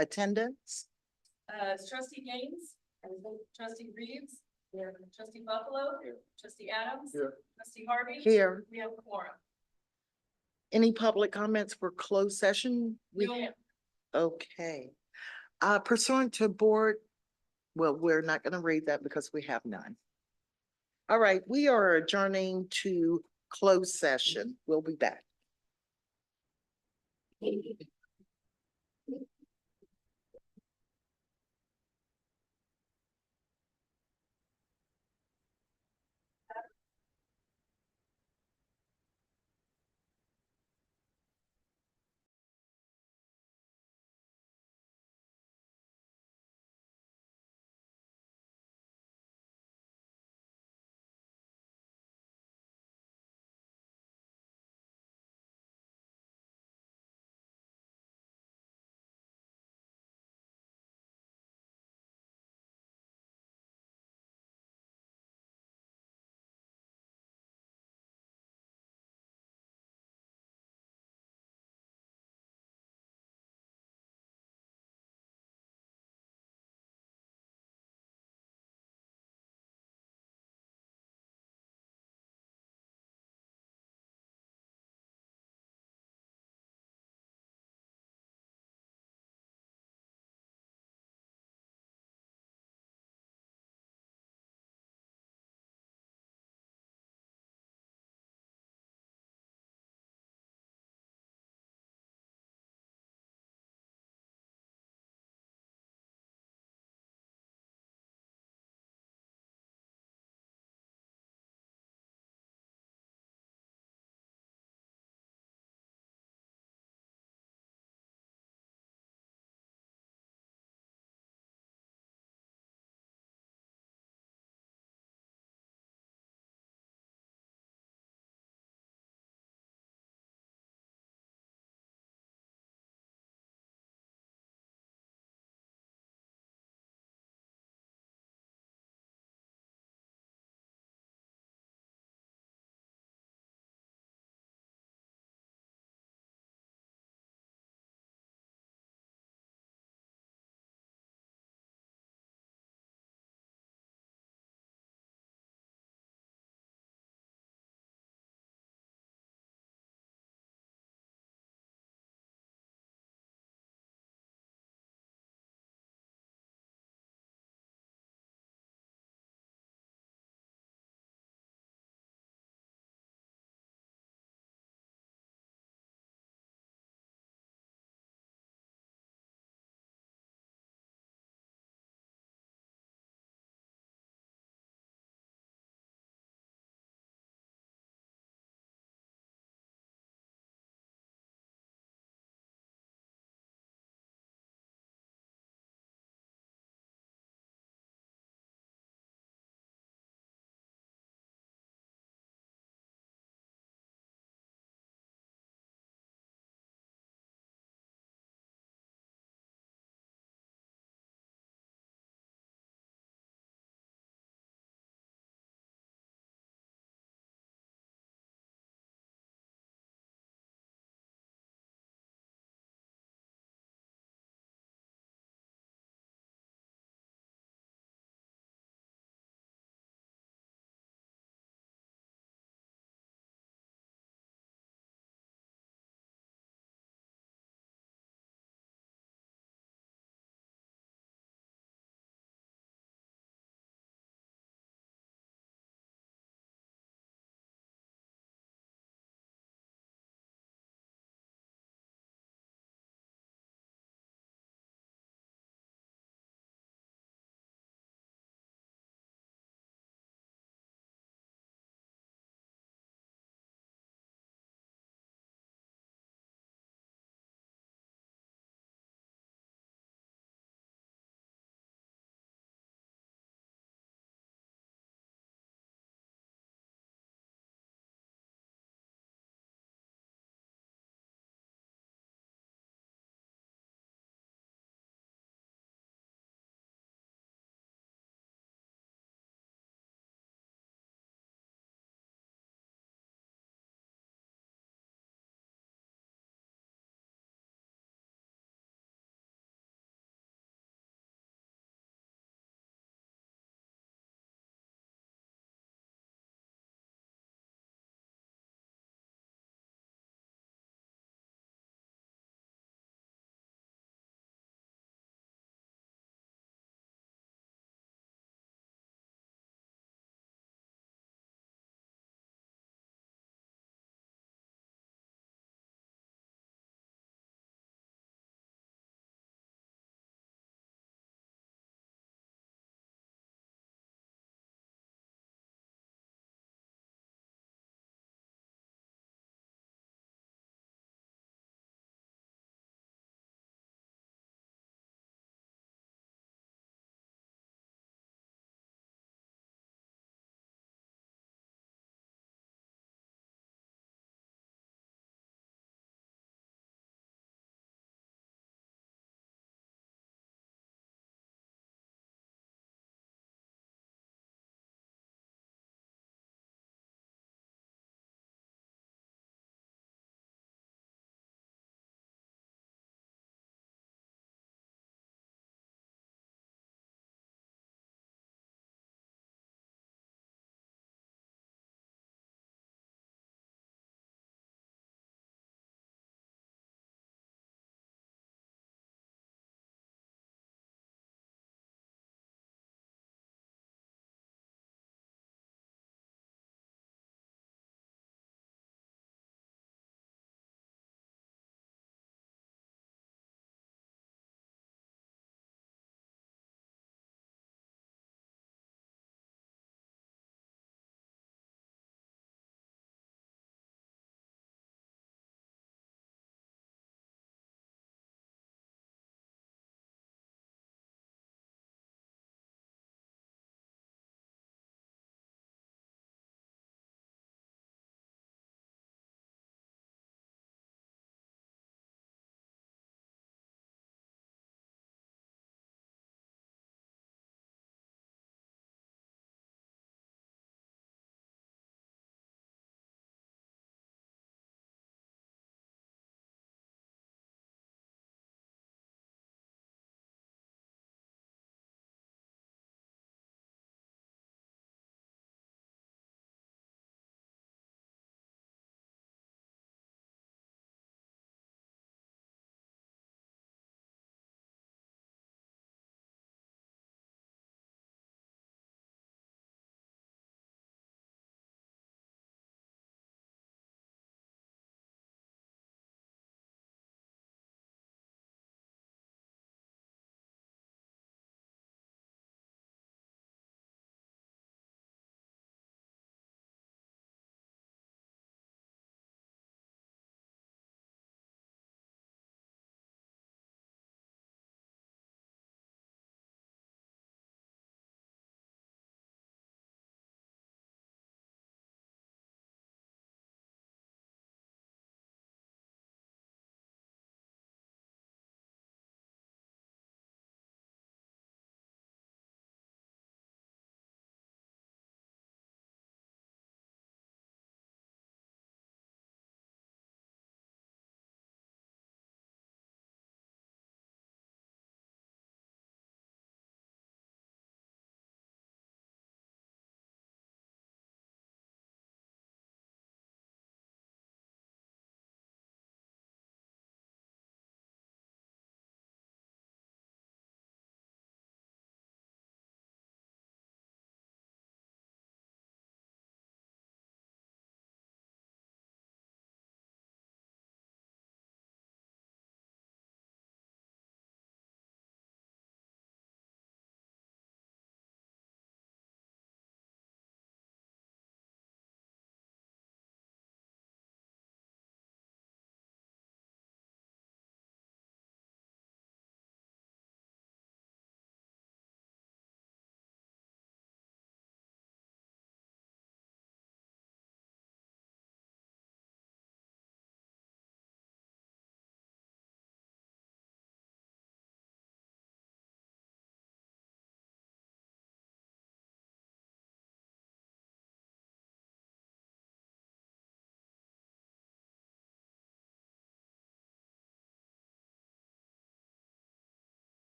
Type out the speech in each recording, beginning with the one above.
attendance. Trustee Gaines, trustee Reeves, trustee Buffalo, trustee Adams, trustee Harvey. Here. We have a quorum. Any public comments for closed session? No. Okay. Pursuant to board, well, we're not going to read that because we have none. All right, we are adjourning to closed session. We'll be back.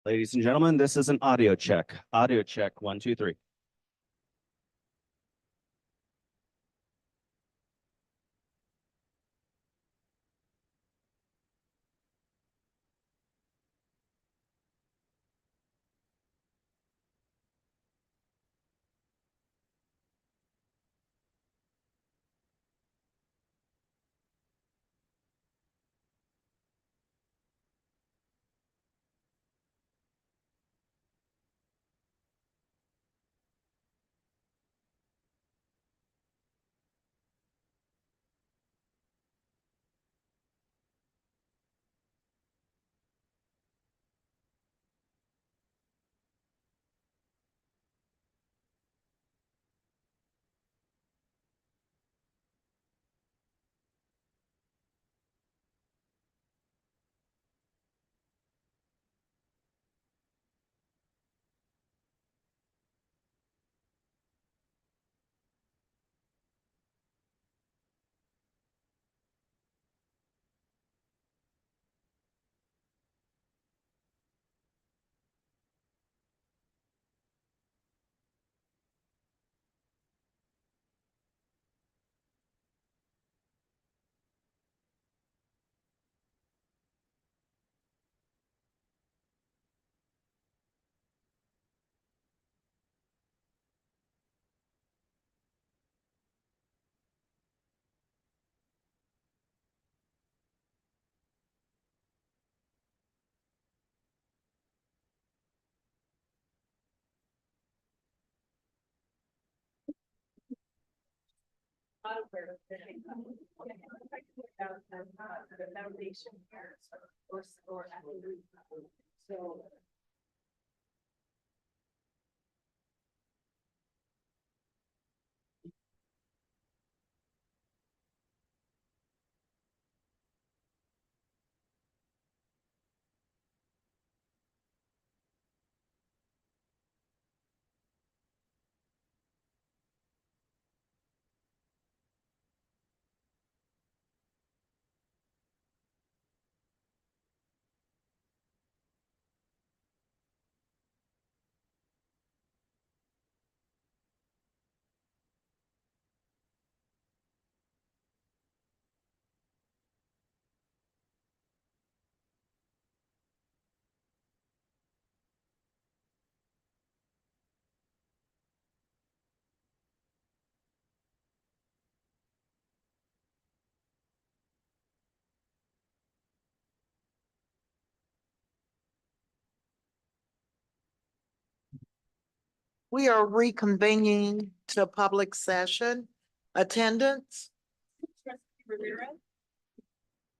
Ladies and gentlemen, this is an audio check. Audio check, 1, 2, 3. The foundation or so. We are reconvening to public session. Attendance? Trustee Rivera,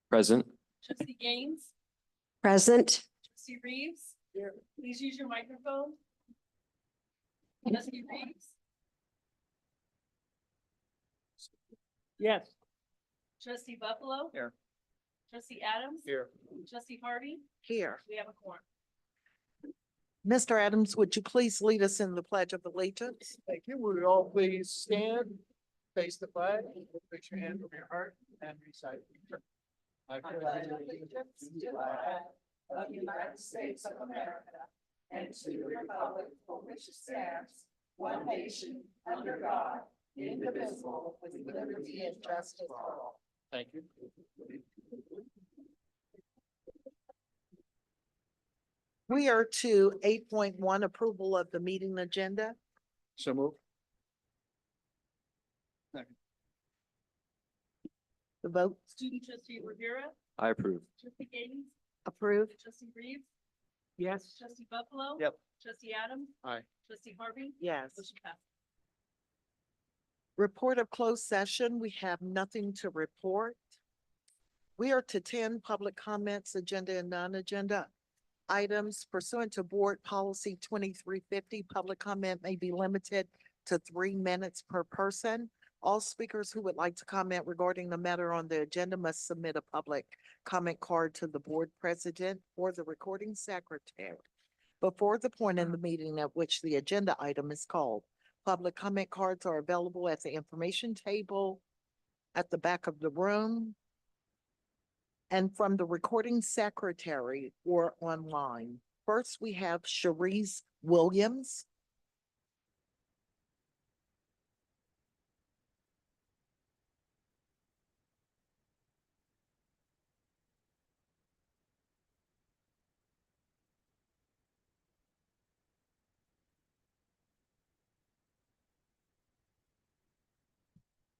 Present. trustee Gaines, Present. trustee Reeves. Please use your microphone. Trustee Reeves, Yes. trustee Buffalo. Here. Trustee Adams. Here. Trustee Harvey, Here. we have a quorum. Mr. Adams, would you please lead us in the Pledge of Allegiance? Thank you. Would you all please stand, face the flag, put your hand over your heart and recite. I pledge allegiance to the flag of the United States of America and to the republic for which it stands, one nation, under God, indivisible, with liberty and justice for all. Thank you. We are to 8.1 approval of the meeting agenda. So move. The vote Student trustee Rivera, I approve. trustee Gaines, approved. trustee Reeves, Yes. trustee Buffalo. Yep. Trustee Adams. Aye. Trustee Harvey. Yes. Motion passed. Report of closed session. We have nothing to report. We are to 10 public comments, agenda and non-agenda items pursuant to board policy 2350. Public comment may be limited to 3 minutes per person. All speakers who would like to comment regarding the matter on the agenda must submit a public comment card to the board president or the recording secretary before the point in the meeting at which the agenda item is called. Public comment cards are available at the information table at the back of the room and from the recording secretary or online. First, we have Sharice Williams.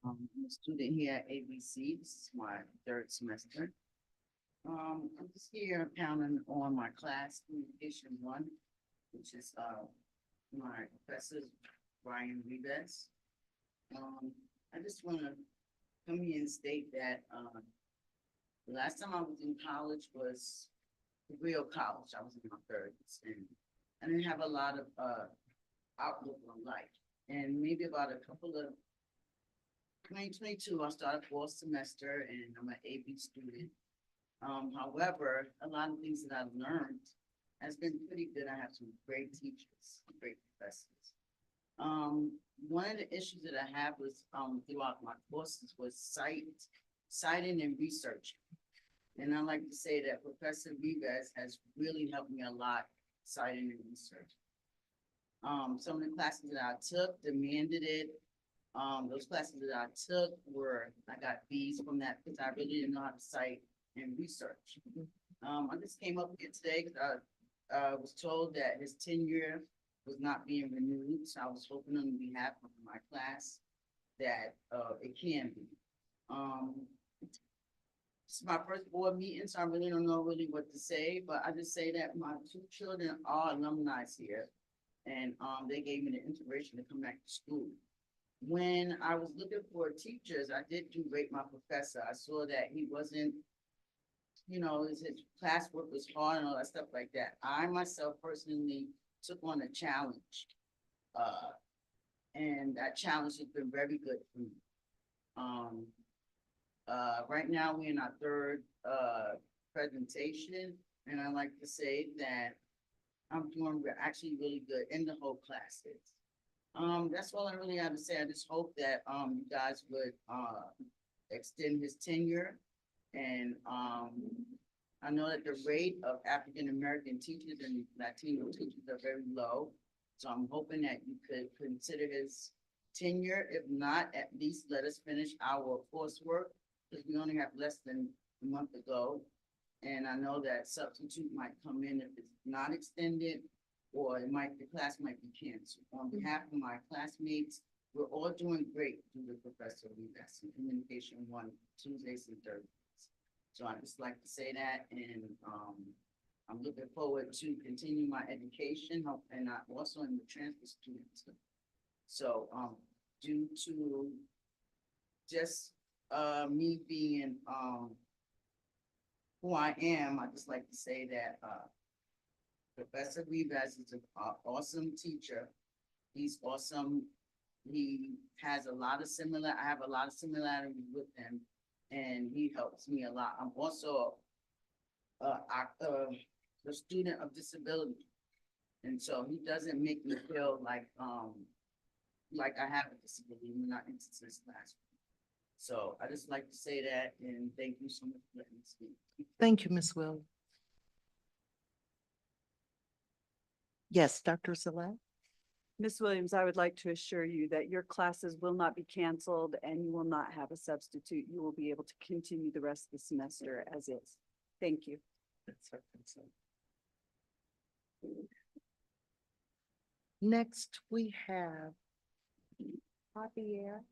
I'm a student here at AVC. This is my third semester. I'm just here pounding on my class communication one, which is, my professor, Brian Rivas. I just wanna come here and state that, the last time I was in college was the real college. I was in my thirties and I didn't have a lot of, outlook on life. And maybe about a couple of 2022, I started fourth semester and I'm an AB student. However, a lot of things that I've learned has been pretty good. I have some great teachers, great professors. One of the issues that I have was, throughout my courses was citing and researching. And I like to say that Professor Rivas has really helped me a lot citing and researching. Some of the classes that I took demanded it. Those classes that I took I got B's from that because I really didn't know how to cite and research. I just came up here today because I was told that his tenure was not being renewed, so I was hoping on behalf of my class that, it can be. It's my first board meeting, so I really don't know really what to say, but I just say that my two children are alumni here. And, they gave me the inspiration to come back to school. When I was looking for teachers, I did do rate my professor. I saw that he wasn't, his classwork was hard and all that stuff like that. I myself personally took on a challenge. And that challenge has been very good for me. Right now we're in our third, presentation, and I like to say that we're actually really good in the whole class is. That's all I really have to say. I just hope that, you guys would, extend his tenure. And, I know that the rate of African-American teachers and Latino teachers are very low. So I'm hoping that you could consider his tenure. If not, at least let us finish our coursework, because we only have less than a month to go. And I know that substitute might come in if it's not extended, or the class might be canceled. On behalf of my classmates, we're all doing great through the Professor Rivas in Communication 1, Tuesdays and Thursdays. So I just like to say that, and, I'm looking forward to continue my education, and I also am a transfer student. So, due to just, me being, who I am, I just like to say that, Professor Rivas is an awesome teacher. He's awesome. He has I have a lot of similarities with him, and he helps me a lot. I'm also a student of disability. And so he doesn't make me feel like I have a disability when I enter this classroom. So I just like to say that, and thank you so much for letting me speak. Thank you, Ms. Williams. Yes, Dr. Zalat? Ms. Williams, I would like to assure you that your classes will not be canceled and you will not have a substitute. You will be able to continue the rest of the semester as is. Thank you. That's our concern. Next, we have Javier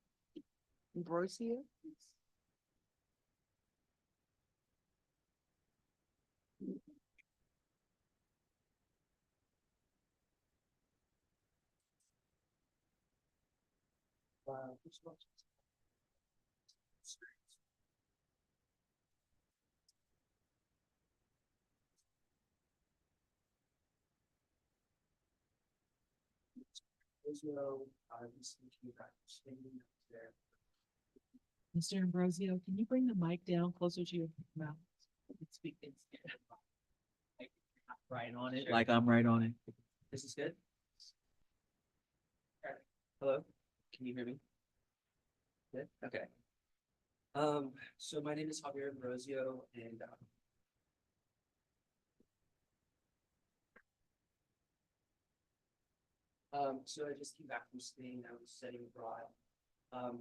Ambrosio. Mr. Ambrosio, can you bring the mic down closer to your mouth? Speak. Right on it, like I'm right on it. This is good? Alright. Hello, can you hear me? Good, okay. So my name is Javier Ambrosio, and So I just came back from Spain. I was studying abroad.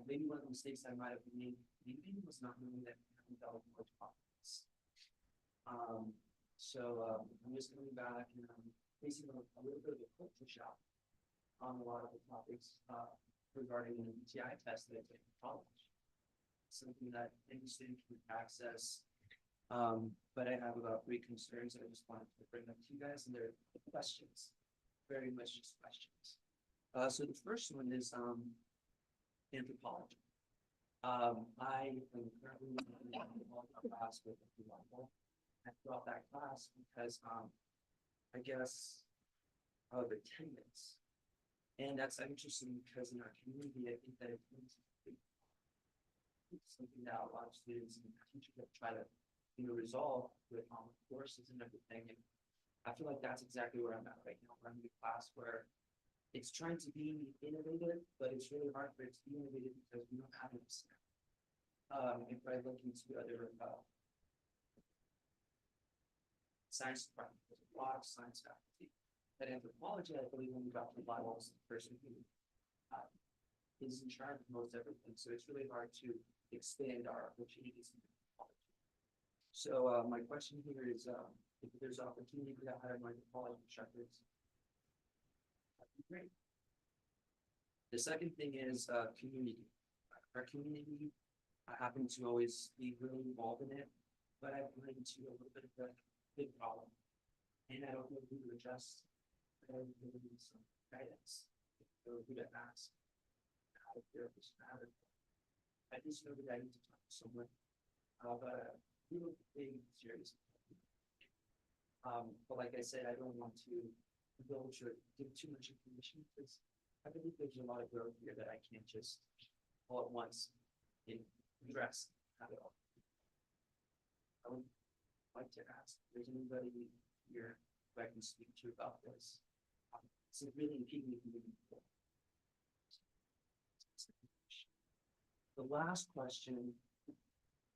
Maybe one of the mistakes I might have made, maybe was not knowing that we haven't dealt with more topics. I'm just coming back and I'm facing a little bit of a culture shock on a lot of the topics, regarding an MBTI test that I took in college. Something that any student can access. But I have about 3 concerns that I just wanted to bring up to you guys, and they're questions, very much just questions. So the first one is anthropology. I am currently in a class with a few people. I throughout that class because I guess of attendance, and that's interesting because in our community, I think that it's something that a lot of students and teachers have tried to, resolve with courses and everything. And I feel like that's exactly where I'm at right now. I'm in a class where it's trying to be innovative, but it's really hard for it to be innovative because we don't have it. If I look into other science department, there's a lot of science faculty. But anthropology, I believe, when we got to the Bible, is the person who is in charge of most everything. So it's really hard to expand our opportunities in anthropology. So my question here is, if there's opportunity to hire my anthropology instructors, that'd be great. The second thing is community. Our community, I happen to always be really involved in it, but I've run into a little bit of a big problem. And I don't know who to address. I don't know some guidance, or who to ask. How to therapist matter. I just know that I need to talk to someone about a real big, serious. But like I said, I don't want to indulge or give too much information because I believe there's a lot of growth here that I can't just all at once address. Have it all. I would like to ask if there's anybody here who I can speak to about this. It's really impeding me. The last question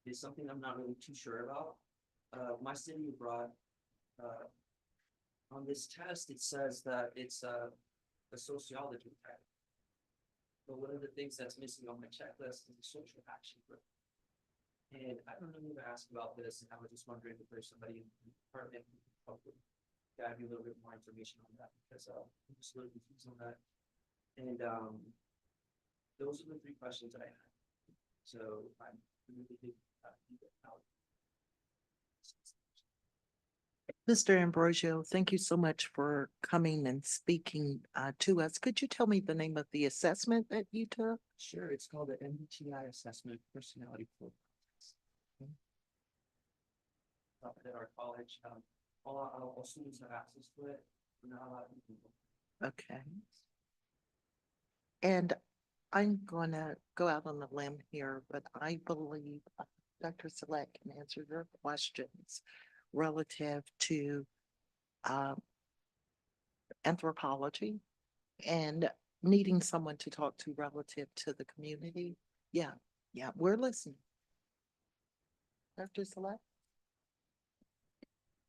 is something I'm not really too sure about. My study abroad, on this test, it says that it's a sociology test. But one of the things that's missing on my checklist is a social action group. And I don't know who to ask about this, and I was just wondering if there's somebody in the department who can help with guide me a little bit more information on that, because I'm just a little confused on that. And those are the 3 questions that I had. So I'm really big out. Mr. Ambrosio, thank you so much for coming and speaking to us. Could you tell me the name of the assessment that you took? Sure, it's called the MBTI Assessment Personality Profile Test. At our college, all students have access to it. Not a lot of people. Okay. And I'm gonna go out on a limb here, but I believe Dr. Select can answer your questions relative to anthropology and needing someone to talk to relative to the community. Yeah, we're listening. Dr. Select?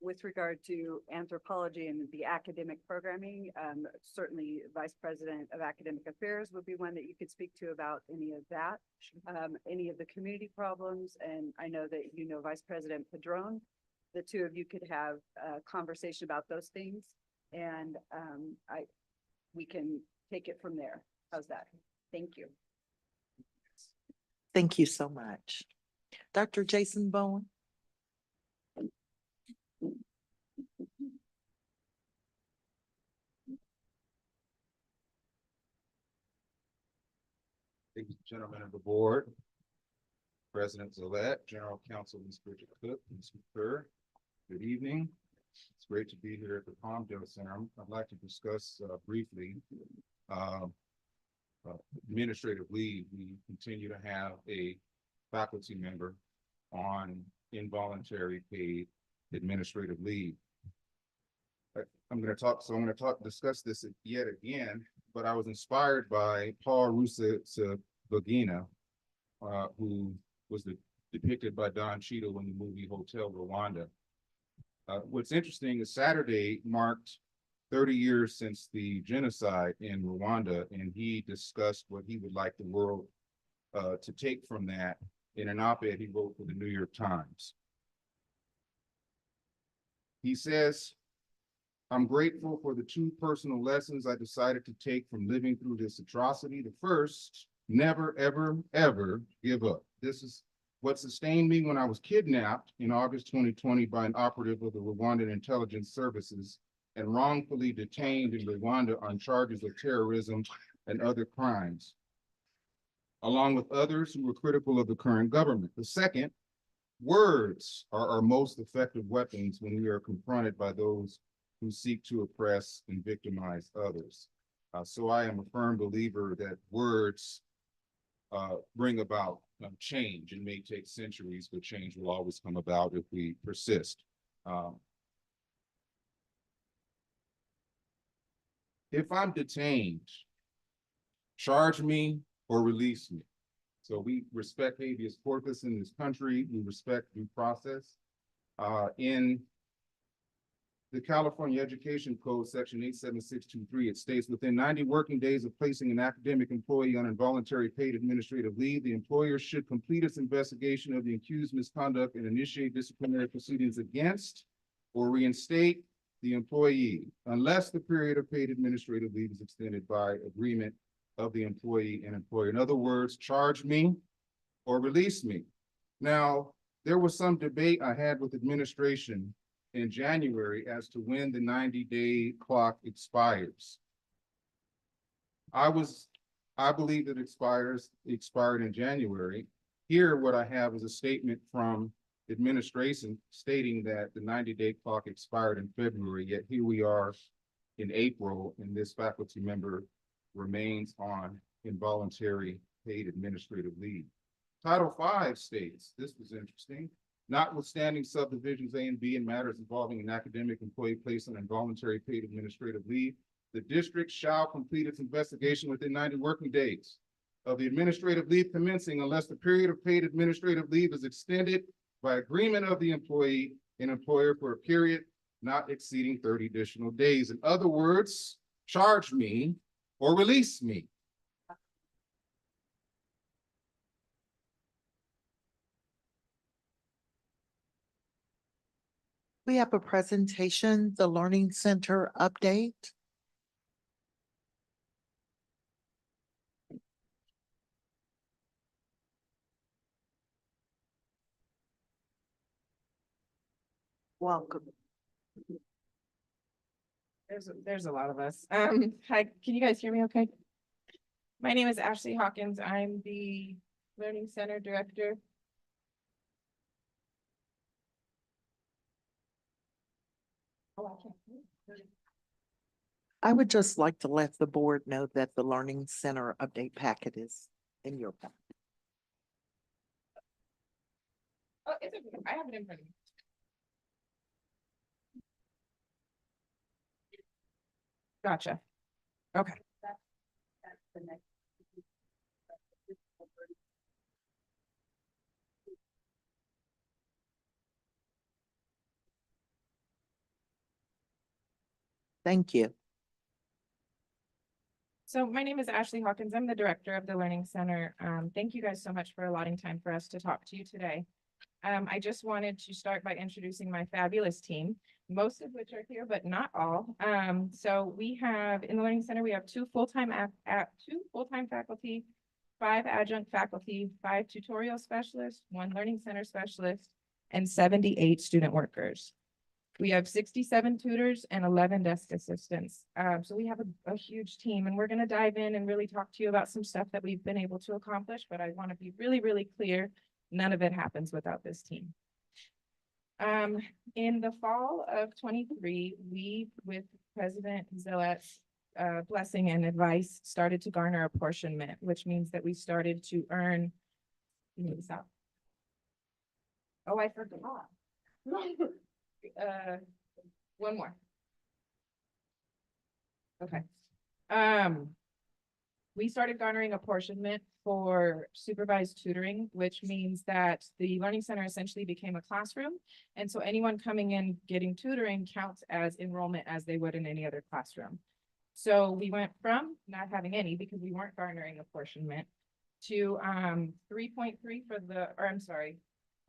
With regard to anthropology and the academic programming, certainly Vice President of Academic Affairs would be one that you could speak to about any of that, any of the community problems. And I know that you know Vice President Padron. The 2 of you could have a conversation about those things, and we can take it from there. How's that? Thank you. Thank you so much. Dr. Jason Bowen? Ladies and gentlemen of the board, President-elect, General Counsel, Ms. Bridget Cook, Ms. McClure, good evening. It's great to be here at the Palmdale Center. I'd like to discuss briefly administrative leave. We continue to have a faculty member on involuntary paid administrative leave. I'm going to discuss this yet again, but I was inspired by Paul Rusesabagina, who was depicted by Don Cheadle in the movie Hotel Rwanda. What's interesting is Saturday marked 30 years since the genocide in Rwanda, and he discussed what he would like the world to take from that in an op-ed he wrote for the New York Times. He says, "I'm grateful for the two personal lessons I decided to take from living through this atrocity. The first, never, ever, ever give up. This is what sustained me when I was kidnapped in August 2020 by an operative of the Rwandan Intelligence Services and wrongfully detained in Rwanda on charges of terrorism and other crimes, along with others who were critical of the current government. The second, words are our most effective weapons when we are confronted by those who seek to oppress and victimize others. So I am a firm believer that words bring about change. It may take centuries, but change will always come about if we persist. If I'm detained, charge me or release me. So we respect habeas corpus in this country. We respect due process. In the California Education Code, section 87623, it states within 90 working days of placing an academic employee on involuntary paid administrative leave, the employer should complete its investigation of the accused misconduct and initiate disciplinary proceedings against or reinstate the employee, unless the period of paid administrative leave is extended by agreement of the employee and employer. In other words, charge me or release me. Now, there was some debate I had with administration in January as to when the 90-day clock expires. I believe it expired in January. Here, what I have is a statement from administration stating that the 90-day clock expired in February, yet here we are in April, and this faculty member remains on involuntary paid administrative leave. Title V states, this was interesting, notwithstanding subdivisions A and B in matters involving an academic employee placed on involuntary paid administrative leave, the district shall complete its investigation within 90 working days of the administrative leave commencing unless the period of paid administrative leave is extended by agreement of the employee and employer for a period not exceeding 30 additional days. In other words, charge me or release me. We have a presentation, the Learning Center update. Welcome. There's a lot of us. Hi, can you guys hear me okay? My name is Ashley Hawkins. I'm the Learning Center Director. Oh, I can't hear. I would just like to let the board know that the Learning Center update packet is in your packet. Oh, it's okay. I have it in front of me. Gotcha. Okay. That's the next. Thank you. So my name is Ashley Hawkins. I'm the director of the Learning Center. Thank you guys so much for allotting time for us to talk to you today. I just wanted to start by introducing my fabulous team, most of which are here, but not all. So we have in the Learning Center, we have two full-time faculty, 5 adjunct faculty, 5 tutorial specialists, 1 learning center specialist, and 78 student workers. We have 67 tutors and 11 desk assistants. So we have a huge team, and we're going to dive in and really talk to you about some stuff that we've been able to accomplish, but I want to be really, really clear. None of it happens without this team. In the fall of 23, we, with President Zillet's blessing and advice, started to garner apportionment, which means that we started to earn. Oh, I forgot. One more. Okay. we started garnering apportionment for supervised tutoring, which means that the Learning Center essentially became a classroom. And so anyone coming in getting tutoring counts as enrollment as they would in any other classroom. So we went from not having any because we weren't garnering apportionment to 3.3 for the, or I'm sorry,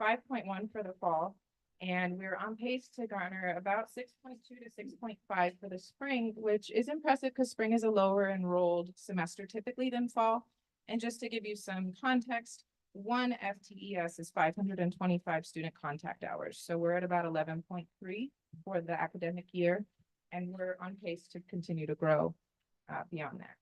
5.1 for the fall. And we're on pace to garner about 6.2 to 6.5 for the spring, which is impressive because spring is a lower enrolled semester typically than fall. And just to give you some context, one FTES is 525 student contact hours. So we're at about 11.3 for the academic year, and we're on pace to continue to grow beyond that.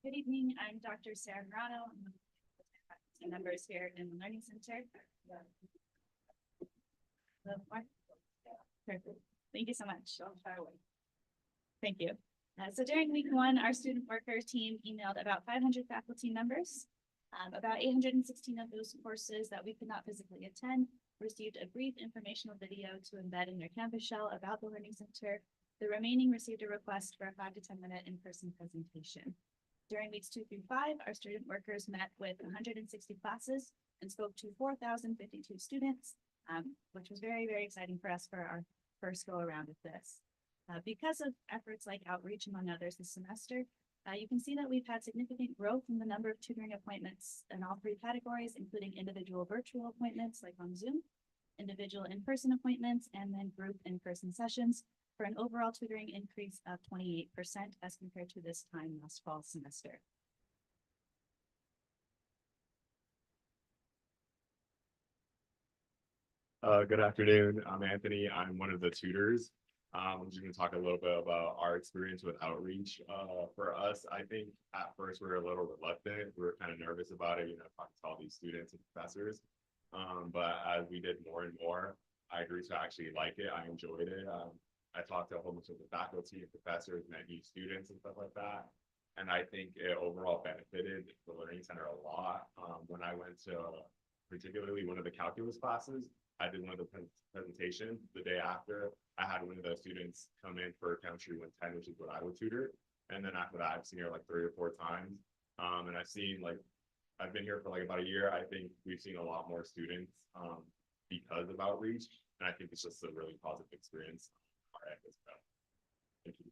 Good evening, I'm Dr. Sarah Grano. I'm one of the faculty members here in the Learning Center. Thank you so much. Thank you. So during week one, our student worker team emailed about 500 faculty members. About 816 of those courses that we could not physically attend received a brief informational video to embed in their Canvas shell about the Learning Center. The remaining received a request for a 5 to 10 minute in-person presentation. During weeks 2 through 5, our student workers met with 160 classes and spoke to 4,052 students, which was very, very exciting for us for our first go around of this. Because of efforts like outreach, among others, this semester, you can see that we've had significant growth in the number of tutoring appointments in all three categories, including individual virtual appointments like on Zoom, individual in-person appointments, and then group in-person sessions, for an overall tutoring increase of 28% as compared to this time last fall semester. Good afternoon. I'm Anthony. I'm one of the tutors. I'm just going to talk a little bit about our experience with outreach. For us, I think at first we were a little reluctant. We were kind of nervous about it, talking to all these students and professors. But as we did more and more, I grew to actually like it. I enjoyed it. I talked to a whole bunch of the faculty and professors, met new students and stuff like that. And I think it overall benefited the Learning Center a lot. When I went to particularly one of the calculus classes, I did one of the presentations. The day after, I had one of the students come in for Chemistry 110, which is what I would tutor. And then after that, I've seen her like 3 or 4 times. And I've seen I've been here for about a year. I think we've seen a lot more students because of outreach. And I think it's just a really positive experience. Thank you.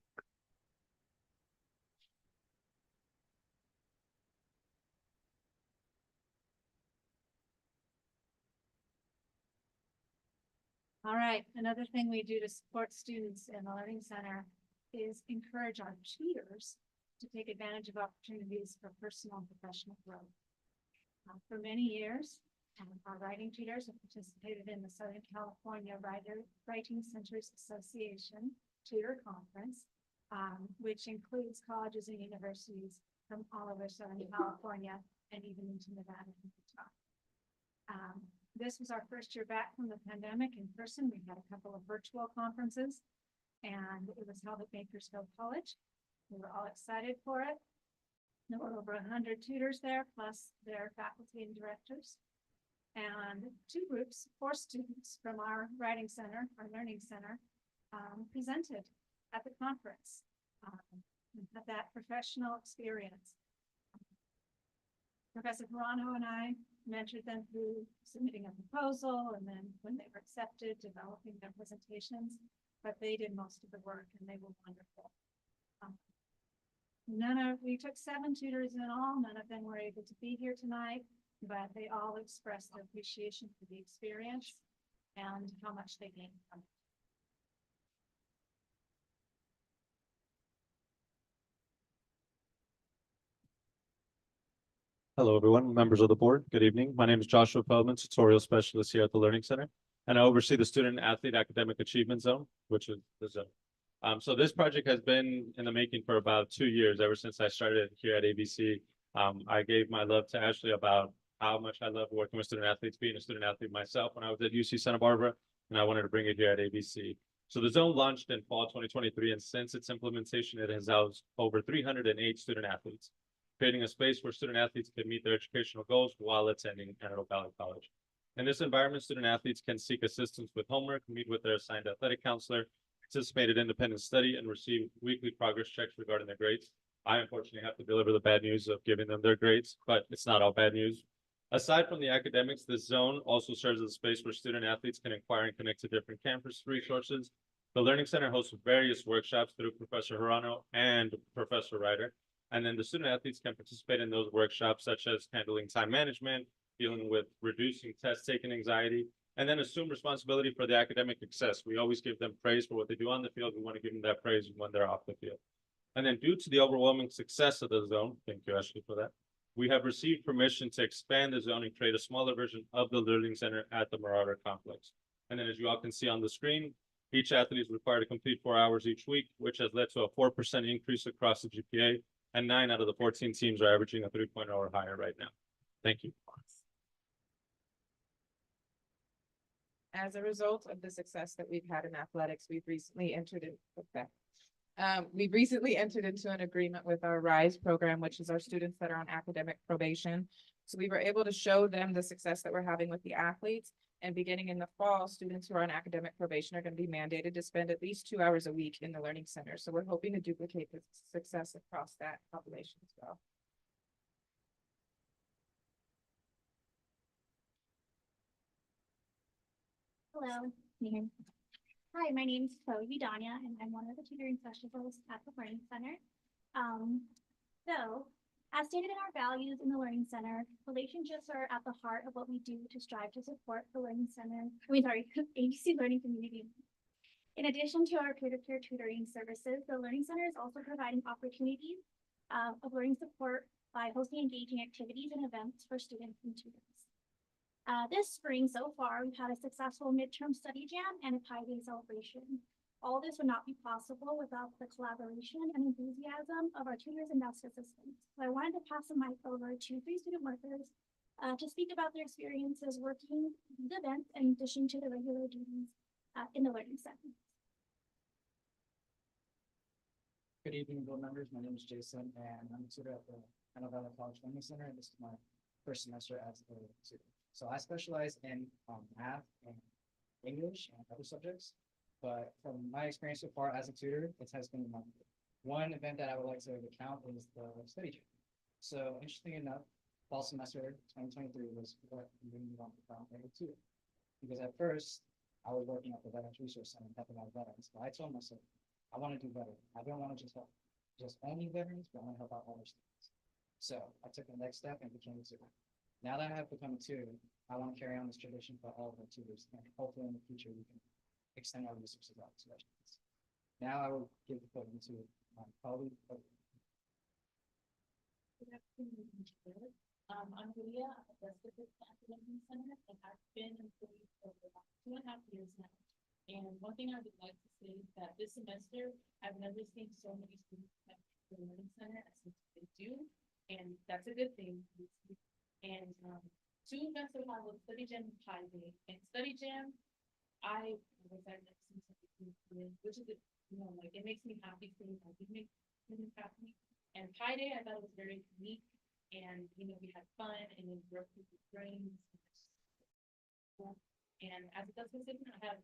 All right, another thing we do to support students in the Learning Center is encourage our tutors to take advantage of opportunities for personal and professional growth. For many years, our writing tutors have participated in the Southern California Writing Centers Association Tutor Conference, which includes colleges and universities from all over Southern California and even into Nevada and Utah. This was our first year back from the pandemic in person. We had a couple of virtual conferences, and it was held at Bakersfield College. We were all excited for it. There were over 100 tutors there, plus their faculty and directors. And 2 groups, 4 students from our writing center, our learning center, presented at the conference and had that professional experience. Professor Verano and I mentored them through submitting a proposal, and then when they were accepted, developing their presentations, but they did most of the work and they were wonderful. We took 7 tutors in all, none of them were able to be here tonight, but they all expressed their appreciation for the experience and how much they gained from it. Hello, everyone, members of the board. Good evening. My name is Joshua Feldman, tutorial specialist here at the Learning Center, and I oversee the Student Athlete Academic Achievement Zone, which is the zone. So this project has been in the making for about 2 years, ever since I started here at AVC. I gave my love to Ashley about how much I love working with student athletes, being a student athlete myself when I was at UC Santa Barbara, and I wanted to bring it here at AVC. So the zone launched in fall 2023, and since its implementation, it has housed over 308 student athletes, creating a space where student athletes can meet their educational goals while attending Antelope Valley College. In this environment, student athletes can seek assistance with homework, meet with their assigned athletic counselor, participate in independent study, and receive weekly progress checks regarding their grades. I unfortunately have to deliver the bad news of giving them their grades, but it's not all bad news. Aside from the academics, this zone also serves as a space where student athletes can inquire and connect to different campus resources. The Learning Center hosts various workshops through Professor Hirano and Professor Ryder. And then the student athletes can participate in those workshops, such as handling time management, dealing with reducing test-taking anxiety, and then assume responsibility for the academic success. We always give them praise for what they do on the field. We want to give them that praise when they're off the field. And then due to the overwhelming success of the zone, thank you, Ashley, for that, we have received permission to expand the zone and create a smaller version of the Learning Center at the Marauder Complex. And then as you all can see on the screen, each athlete is required to complete 4 hours each week, which has led to a 4% increase across the GPA, and 9 out of the 14 teams are averaging a 3.0 or higher right now. Thank you. As a result of the success that we've had in athletics, we've recently entered into an agreement with our RISE program, which is our students that are on academic probation. So we were able to show them the success that we're having with the athletes. And beginning in the fall, students who are on academic probation are going to be mandated to spend at least 2 hours a week in the Learning Center. So we're hoping to duplicate the success across that population as well. Hello. Can you hear me? Hi, my name is Chloe Vidania, and I'm one of the tutoring specialists at the Learning Center. As stated in our values in the Learning Center, relationships are at the heart of what we do to strive to support the Learning Center, AVC Learning Community. In addition to our peer-to-peer tutoring services, the Learning Center is also providing opportunities of learning support by hosting engaging activities and events for students and tutors. This spring so far, we've had a successful midterm study jam and a Pi Day celebration. All this would not be possible without the collaboration and enthusiasm of our tutors and desk assistants. So I wanted to pass the mic over to 3 student workers to speak about their experiences working the events in addition to the regular duties in the Learning Center. Good evening, board members. My name is Jason, and I'm a tutor at the Antelope Valley College Learning Center, and this is my first semester as a tutor. So I specialize in math and English and other subjects. But from my experience so far as a tutor, it has been remarkable. One event that I would like to recount is the study jam. So interesting enough, fall semester 2023 was what made me want to become a tutor. Because at first, I was working at the Veterans Resource Center, helping out veterans. But I told myself, I want to do better. I don't want to just help just only veterans, but I want to help out other students. So I took the next step and became a tutor. Now that I have become a tutor, I want to carry on this tradition for all of our tutors, and hopefully in the future we can extend our resources out to veterans. Now I will give the podium to my colleague. Good afternoon, I'm Lydia at the Learning Center, and I've been employed for about 2.5 years now. And one thing I would like to say is that this semester, I've never seen so many students at the Learning Center as they do, and that's a good thing. And 2 events that I have was Study Jam and Pi Day. And Study Jam, I was at which is, like it makes me happy seeing how we make things happen. And Pi Day, I thought it was very unique, and we had fun and then broke people's brains. And as a desk assistant, I have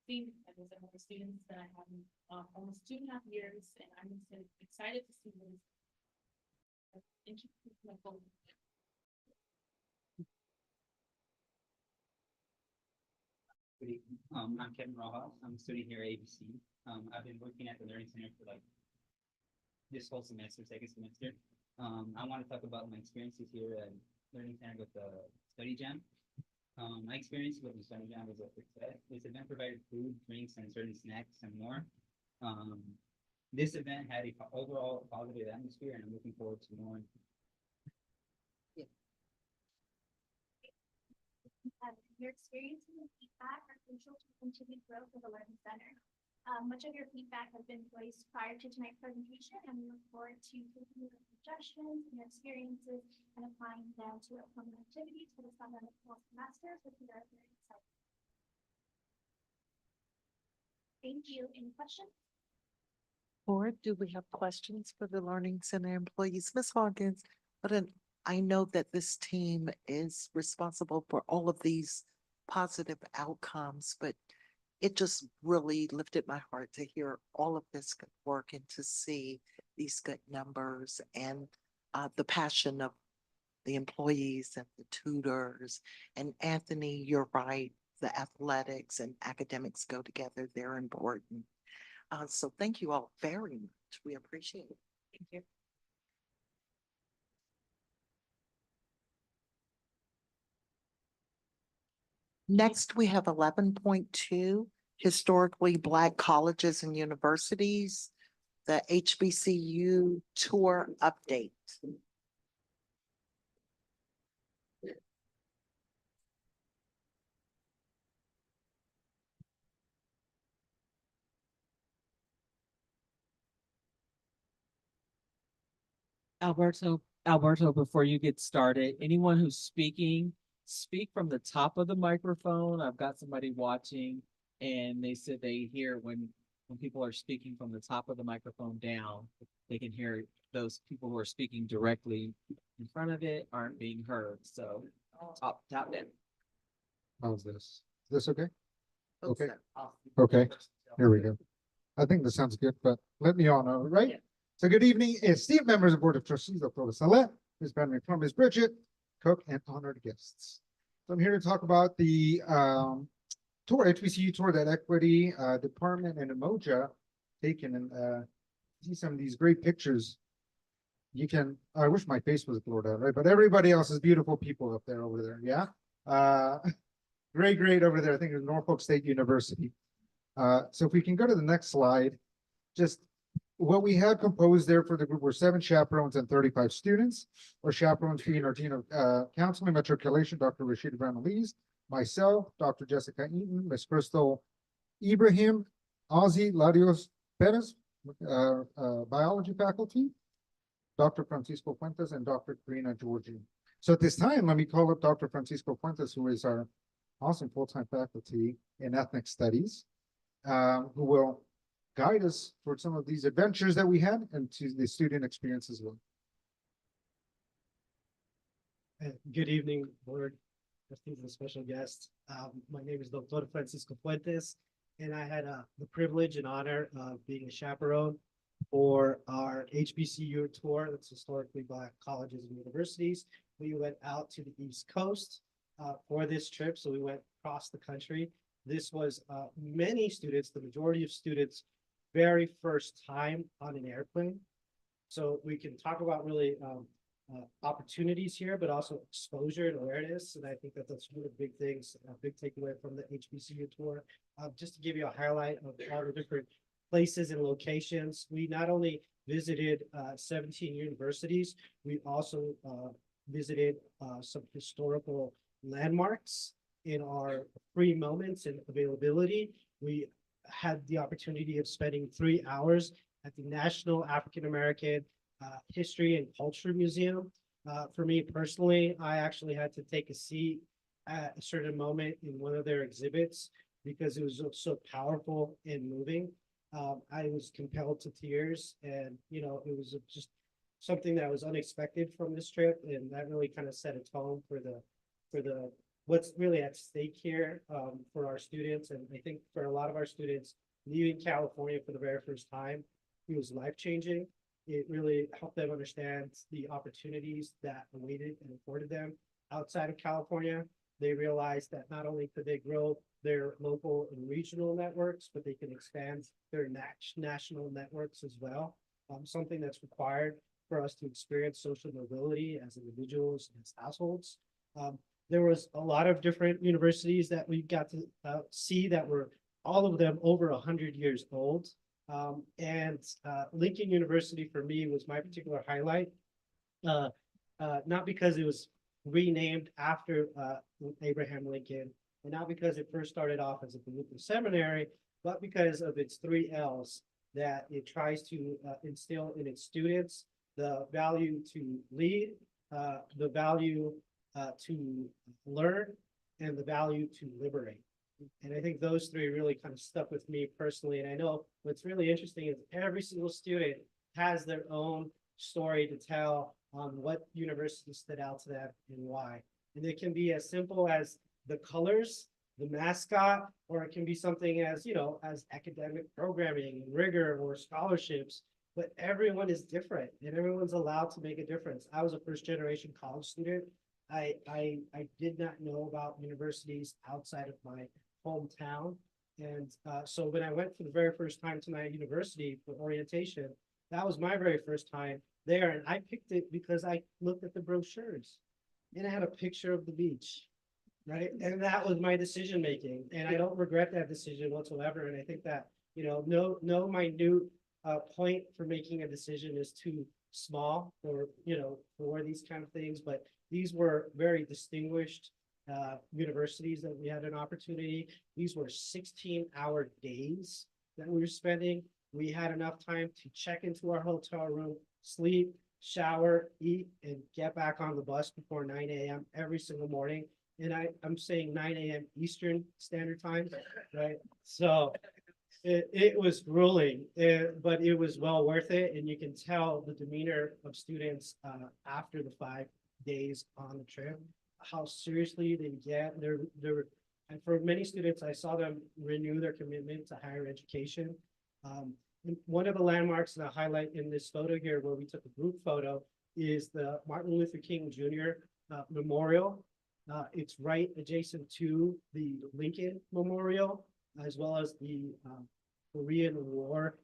seen more students that I have almost 2.5 years, and I'm excited to see what is interesting. Good evening. I'm Kevin Rojas. I'm a student here at AVC. I've been working at the Learning Center for like this whole semester, second semester. I want to talk about my experiences here at Learning Center with the Study Jam. My experience with the Study Jam was a success. This event provided food, drinks, and certain snacks and more. This event had an overall positive atmosphere, and I'm looking forward to more. Your experiences and feedback are crucial to the continued growth of the Learning Center. Much of your feedback has been voiced prior to tonight's presentation, and we look forward to taking your suggestions and your experiences and applying them to upcoming activities for the summer and fall semesters, which we are very excited. Thank you. Any questions? Board, do we have questions for the Learning Center employees? Ms. Hawkins, what an I know that this team is responsible for all of these positive outcomes, but it just really lifted my heart to hear all of this good work and to see these good numbers and the passion of the employees and the tutors. And Anthony, you're right, the athletics and academics go together. They're important. So thank you all very much. We appreciate it. Thank you. Next, we have 11.2, historically Black colleges and universities, the HBCU tour update. Alberto, before you get started, anyone who's speaking, speak from the top of the microphone. I've got somebody watching and they said they hear when people are speaking from the top of the microphone down, they can hear those people who are speaking directly in front of it aren't being heard. So top down. How's this? Is this okay? Okay. So, Okay, here we go. I think this sounds good, but let me on, all right? So good evening, esteemed members of Board of Trustees, Dr. Saleh, Ms. Bentley, Ms. Bridget, Cook, and honored guests. So I'm here to talk about the tour, HBCU tour that Equity Department and Umoja taken, and see some of these great pictures. You can, I wish my face was blurred out, right? But everybody else is beautiful people up there over there, yeah? Great over there. I think it's Norfolk State University. So if we can go to the next slide, just what we had composed there for the group were 7 chaperones and 35 students. Our chaperones being our Dean of Counseling Matriculation, Dr. Rashida Brown-Elise, myself, Dr. Jessica Eaton, Ms. Crystal Ibrahim, Ozzy Larios Perez, biology faculty, Dr. Francisco Fuentes, and Dr. Karina Georgi. So at this time, let me call up Dr. Francisco Fuentes, who is our awesome full-time faculty in ethnic studies, who will guide us for some of these adventures that we had and to the student experience as well. Good evening, board, trustees and special guests. My name is Dr. Francisco Fuentes, and I had the privilege and honor of being a chaperone for our HBCU tour. That's historically Black colleges and universities. We went out to the East Coast for this trip, so we went across the country. This was many students, the majority of students, very first time on an airplane. So we can talk about really opportunities here, but also exposure and awareness. And I think that that's one of the big things, a big takeaway from the HBCU tour. Just to give you a highlight of all the different places and locations, we not only visited 17 universities, we also visited some historical landmarks in our free moments and availability. We had the opportunity of spending 3 hours at the National African American History and Culture Museum. For me personally, I actually had to take a seat at a certain moment in one of their exhibits because it was so powerful and moving. I was compelled to tears, and you know, it was just something that was unexpected from this trip, and that really kind of set a tone for the what's really at stake here for our students. And I think for a lot of our students leaving California for the very first time, it was life-changing. It really helped them understand the opportunities that awaited and afforded them outside of California. They realized that not only could they grow their local and regional networks, but they can expand their national networks as well. Something that's required for us to experience social mobility as individuals and as households. There was a lot of different universities that we got to see that were all of them over 100 years old. Lincoln University for me was my particular highlight, not because it was renamed after Abraham Lincoln, and not because it first started off as a political seminary, but because of its 3 L's that it tries to instill in its students: the value to lead, the value to learn, and the value to liberate. And I think those 3 really kind of stuck with me personally. And I know what's really interesting is every single student has their own story to tell on what university stood out to them and why. And it can be as simple as the colors, the mascot, or it can be something as, you know, as academic programming, rigor, or scholarships. But everyone is different and everyone's allowed to make a difference. I was a first generation college student. I did not know about universities outside of my hometown. And so when I went for the very first time to my university for orientation, that was my very first time there. And I picked it because I looked at the brochures and it had a picture of the beach, right? And that was my decision making. And I don't regret that decision whatsoever. And I think that, you know, no minute point for making a decision is too small for, you know, for these kind of things. But these were very distinguished universities that we had an opportunity. These were 16-hour days that we were spending. We had enough time to check into our hotel room, sleep, shower, eat, and get back on the bus before 9 a.m. every single morning. And I'm saying 9 a.m. Eastern Standard Time, right? So it was grueling, but it was well worth it. And you can tell the demeanor of students after the 5 days on the trip, how seriously they get. And for many students, I saw them renew their commitment to higher education. One of the landmarks that I highlight in this photo here, where we took a group photo, is the Martin Luther King Jr. Memorial. It's right adjacent to the Lincoln Memorial, as well as the Korean War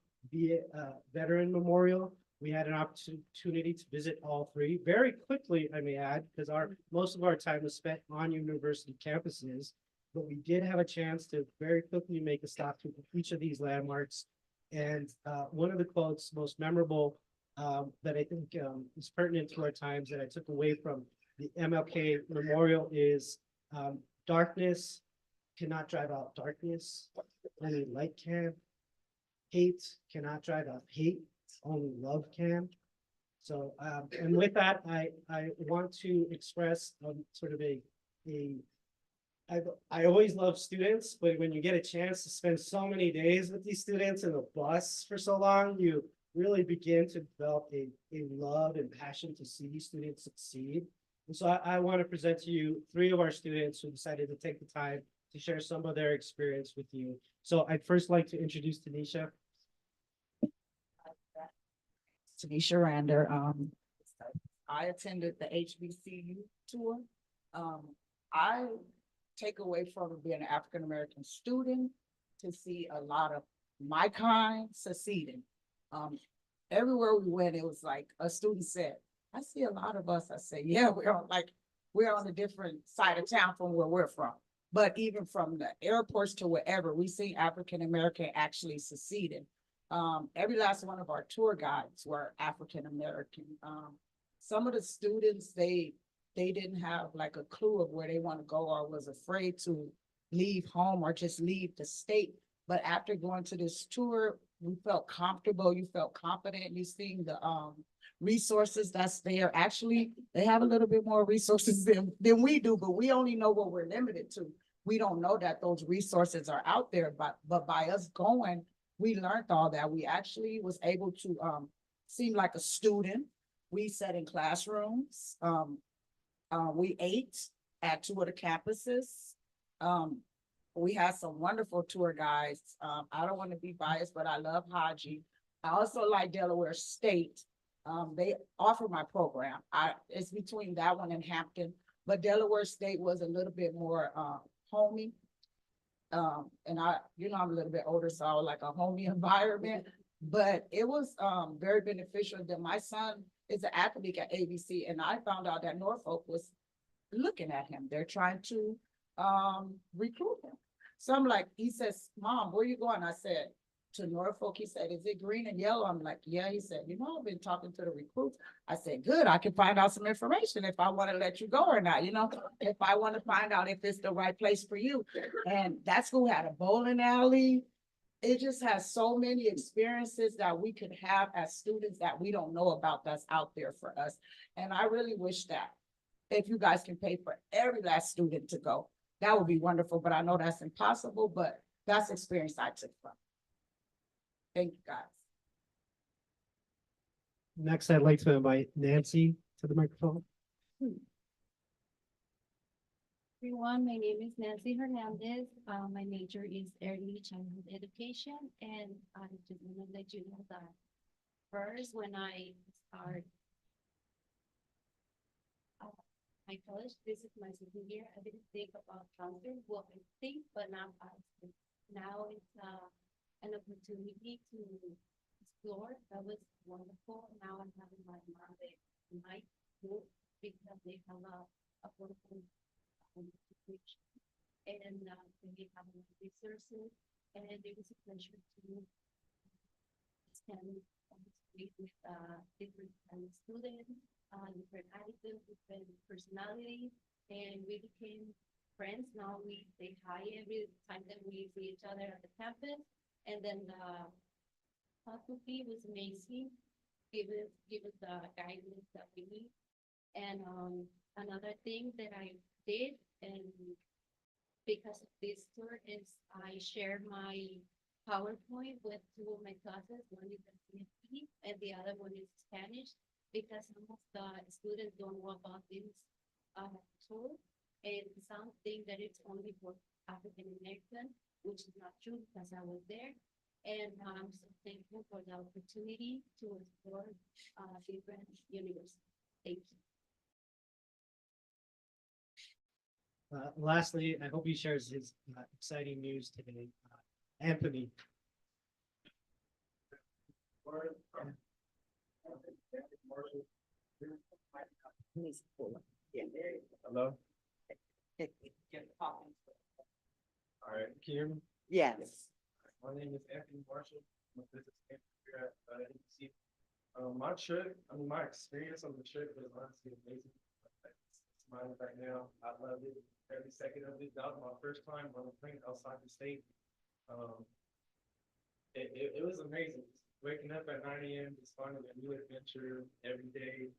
Veteran Memorial. We had an opportunity to visit all three very quickly, I may add, because most of our time was spent on university campuses. But we did have a chance to very quickly make a stop to each of these landmarks. And one of the quotes most memorable that I think is pertinent to our times that I took away from the MLK Memorial is darkness cannot drive out darkness, only light can. Hate cannot drive out hate, only love can. So, and with that, I want to express sort of I always love students, but when you get a chance to spend so many days with these students in the bus for so long, you really begin to develop a love and passion to see these students succeed. And so I want to present to you 3 of our students who decided to take the time to share some of their experience with you. So I'd first like to introduce Tanisha. Tanisha Rander. I attended the HBCU tour. I take away from being an African-American student to see a lot of my kind succeeding. Everywhere we went, it was like a student said, I see a lot of us. I say, yeah, we're on a different side of town from where we're from. But even from the airports to wherever, we see African-American actually succeeding. Every last one of our tour guides were African-American. Some of the students, they didn't have like a clue of where they want to go or was afraid to leave home or just leave the state. But after going to this tour, we felt comfortable, you felt confident, you seeing the resources that's there. Actually, they have a little bit more resources than we do, but we only know what we're limited to. We don't know that those resources are out there, but by us going, we learned all that. We actually was able to seem like a student. We sat in classrooms. We ate at 2 of the campuses. We had some wonderful tour guides. I don't want to be biased, but I love Haji. I also like Delaware State. They offer my program. It's between that one and Hampton, but Delaware State was a little bit more homey. And I'm a little bit older, so I was like a homey environment, but it was very beneficial that my son is an athlete at AVC, and I found out that Norfolk was looking at him. They're trying to recruit him. So I'm like, he says, Mom, where you going? I said, to Norfolk. He said, is it green and yellow? I'm like, yeah. He said, I've been talking to the recruits. I said, good, I can find out some information if I want to let you go or not, if I want to find out if it's the right place for you. And that school had a bowling alley. It just has so many experiences that we could have as students that we don't know about that's out there for us. And I really wish that if you guys can pay for every last student to go, that would be wonderful. But I know that's impossible, but that's the experience I took from. Thank you, guys. Next, I'd like to invite Nancy to the microphone. Everyone, my name is Nancy Hernandez. My major is early childhood education, and I just want to let you know that first, when I start my college, this is my second year. I didn't think about transfer. Well, I think, but now now it's an opportunity to explore. That was wonderful. Now I'm having my night group because they have a wonderful education, and they have a lot of resources, and it was a pleasure to spend on the street with different kind of students, different attitudes, different personalities, and we became friends. Now we say hi every time that we see each other at the campus, and then the faculty was amazing, give us the guidance that we need. And another thing that I did, and because of this tour, is I shared my PowerPoint with two of my classes. One is CSP and the other one is Spanish, because some of the students don't know about this tool, and some think that it's only for African American, which is not true because I was there. And I'm so thankful for the opportunity to explore different universities. Thank you. Lastly, I hope he shares his exciting news today. Anthony. Hello? All Alright, can you hear me? Yes. My name is Anthony Marshall. I'm a business manager here at AVC. My trip, my experience on the trip was honestly amazing. Smiling right now, I love it, every second of it. That was my first time on a plane outside the state. It was amazing. Waking up at 9 a.m., just finding a new adventure every day.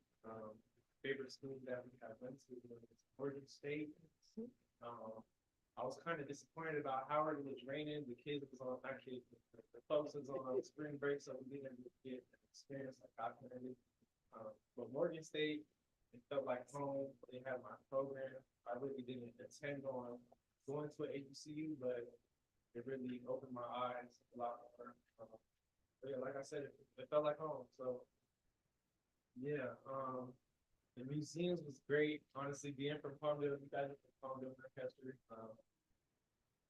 Favorite school that we have went to was Oregon State. I was kind of disappointed about Howard. It was raining. The kids was on, not kids, the folks was on spring break, so we didn't get an experience like I planned. But Morgan State, it felt like home. They had my program. I really didn't intend on going to an HBCU, but it really opened my eyes a lot more. But yeah, like I said, it felt like home. So yeah, the museums was great. Honestly, being from Palmdale, you guys are from Palmdale, Lancaster.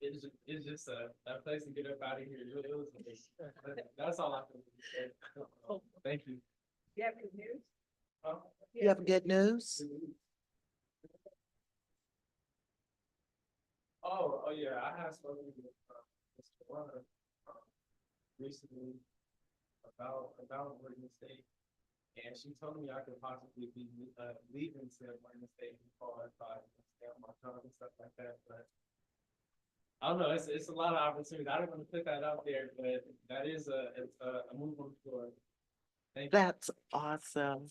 It's just a place to get up out of here. It was amazing. That's all I can say. Thank you. You have good news? You have good news? Oh yeah, I have spoken with Mr. Warner recently about Oregon State, and she told me I could possibly be leaving to Oregon State before I thought my time and stuff like that. But I don't know. It's a lot of opportunities. I don't want to put that out there, but that is a move on the floor. Thank you. That's awesome.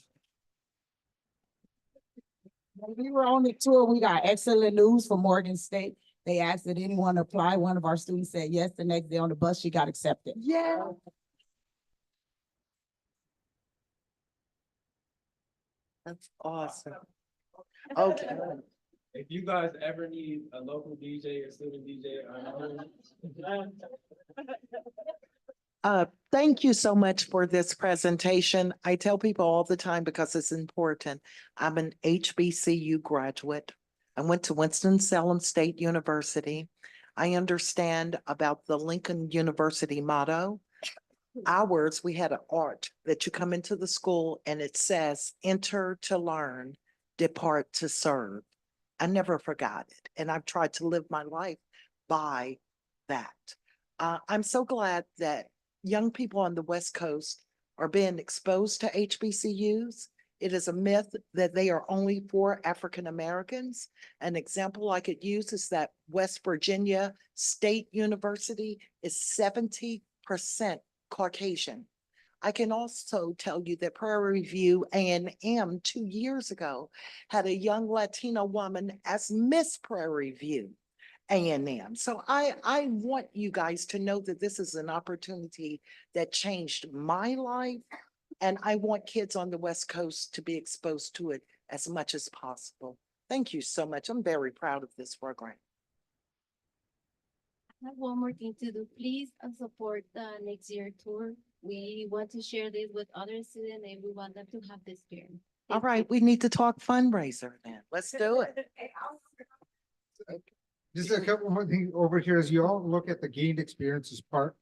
When we were on the tour, we got excellent news from Morgan State. They asked did anyone apply. One of our students said yes. The next day on the bus, she got accepted. Yeah. That's awesome. Okay. If you guys ever need a local DJ or student DJ, Thank you so much for this presentation. I tell people all the time because it's important. I'm an HBCU graduate. I went to Winston-Salem State University. I understand about the Lincoln University motto. Ours, we had an art that you come into the school and it says, enter to learn, depart to serve. I never forgot it. And I've tried to live my life by that. I'm so glad that young people on the West Coast are being exposed to HBCUs. It is a myth that they are only for African Americans. An example I could use is that West Virginia State University is 70% Caucasian. I can also tell you that Prairie View A&M 2 years ago had a young Latina woman as Miss Prairie View A&M. So I want you guys to know that this is an opportunity that changed my life And I want kids on the West Coast to be exposed to it as much as possible. Thank you so much. I'm very proud of this program. I have one more thing to do. Please support the next year tour. We want to share this with other students and we want them to have this experience. All right, we need to talk fundraiser then. Let's do it. Just a couple more things over here as you all look at the gained experiences part.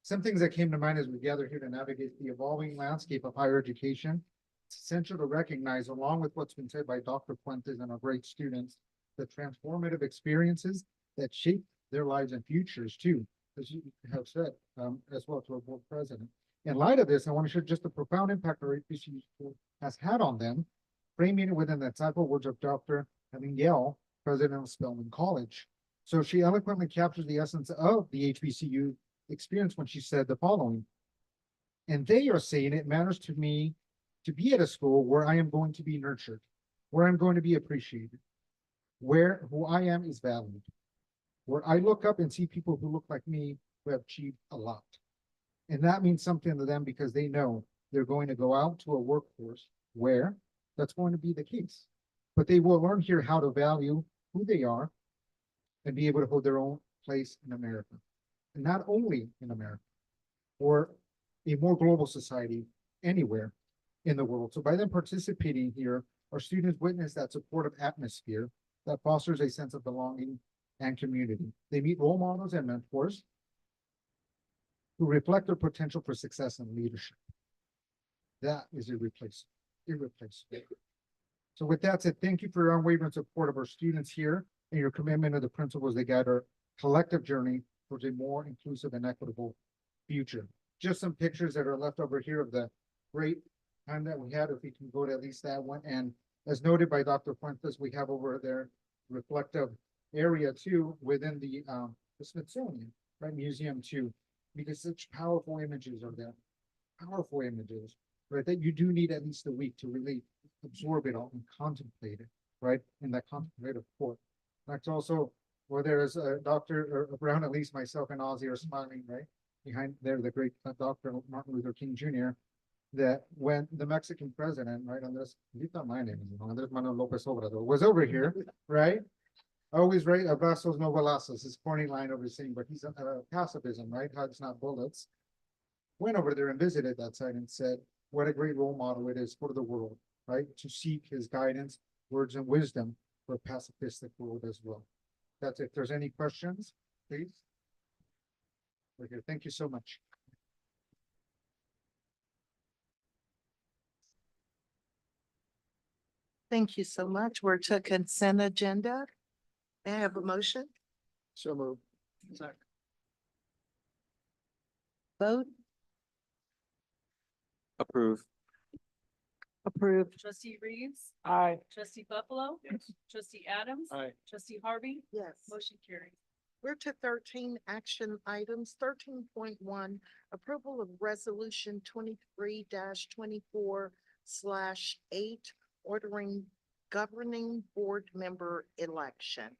Some things that came to mind as we gather here to navigate the evolving landscape of higher education. It's essential to recognize, along with what's been said by Dr. Fuentes and our great students, the transformative experiences that shape their lives and futures too, as you have said, as well to our board president. In light of this, I want to share just the profound impact our APC has had on them, framing it within the insightful words of Dr. Helen Yale, president of Spelman College. So she eloquently captures the essence of the HBCU experience when she said the following. And they are saying it matters to me to be at a school where I am going to be nurtured, where I'm going to be appreciated, where who I am is valued, where I look up and see people who look like me who have achieved a lot. And that means something to them because they know they're going to go out to a workforce where that's going to be the case. But they will learn here how to value who they are and be able to hold their own place in America. And not only in America, or a more global society anywhere in the world. So by them participating here, our students witness that supportive atmosphere that fosters a sense of belonging and community. They meet role models and mentors who reflect their potential for success and leadership. That is irreplaceable. So with that said, thank you for your unwavering support of our students here and your commitment to the principles that guide our collective journey towards a more inclusive and equitable future. Just some pictures that are left over here of the great time that we had, if we can go to at least that one. And as noted by Dr. Fuentes, we have over there reflective area too within the Smithsonian, right, museum too, because such powerful images are there, powerful images, right, that you do need at least a week to really absorb it all and contemplate it, right, in that contemplative court. That's also where there is a Dr. Brown, at least myself and Ozzy are smiling, right, behind there, the great Dr. Martin Luther King Jr., that when the Mexican president, right, on this, my name is Andres Manuel Lopez Obrador, was over here, right? Always right, abrazos no balazos, his corny line over saying, but he's pacifism, right? Hugs, not bullets. Went over there and visited that site and said, what a great role model it is for the world, right? To seek his guidance, words, and wisdom for a pacifistic world as well. That's it. If there's any questions, please. We're here. Thank you so much. Thank you so much. We're to consent agenda. May I have a motion? So moved. Vote? Approve. Approved. Trustee Reeves, Aye. trustee Buffalo, Yes. trustee Adams, Aye. trustee Harvey, Yes. motion carries. We're to 13 action items. 13.1, approval of resolution 23-24/8, ordering governing board member election.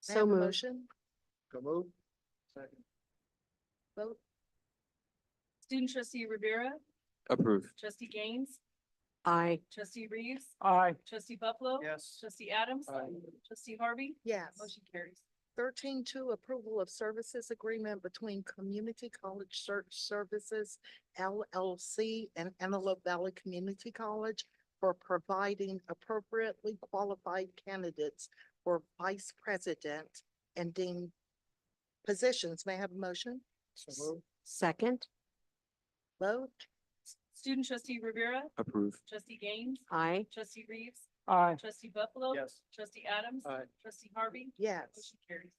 May I have a motion? So moved. Second. Vote? Student trustee Rivera, Approve. trustee Gaines, Aye. trustee Reeves, Aye. trustee Buffalo, Yes. trustee Adams, Aye. trustee Harvey, Yes. motion carries. 13.2, approval of services agreement between Community College Search Services LLC and Antelope Valley Community College for providing appropriately qualified candidates for vice president and dean positions. May I have a motion? So moved. Second. Vote? Student trustee Rivera, Approve. trustee Gaines, Aye. trustee Reeves, Aye. trustee Buffalo, Yes. trustee Adams, Aye. trustee Harvey, Yes. motion carries.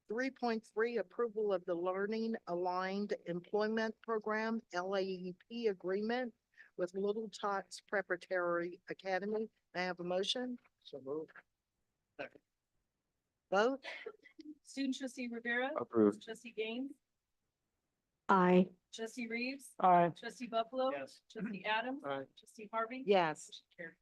3.3, approval of the Learning Aligned Employment Program, LAEP agreement with Little Tots Preparatory Academy. May I have a motion? So moved. Second. Vote? Student trustee Rivera, Approve. trustee Gaines, Aye. trustee Reeves, Aye. trustee Buffalo, Yes. trustee Adams, Aye. trustee Harvey, Yes. motion carries.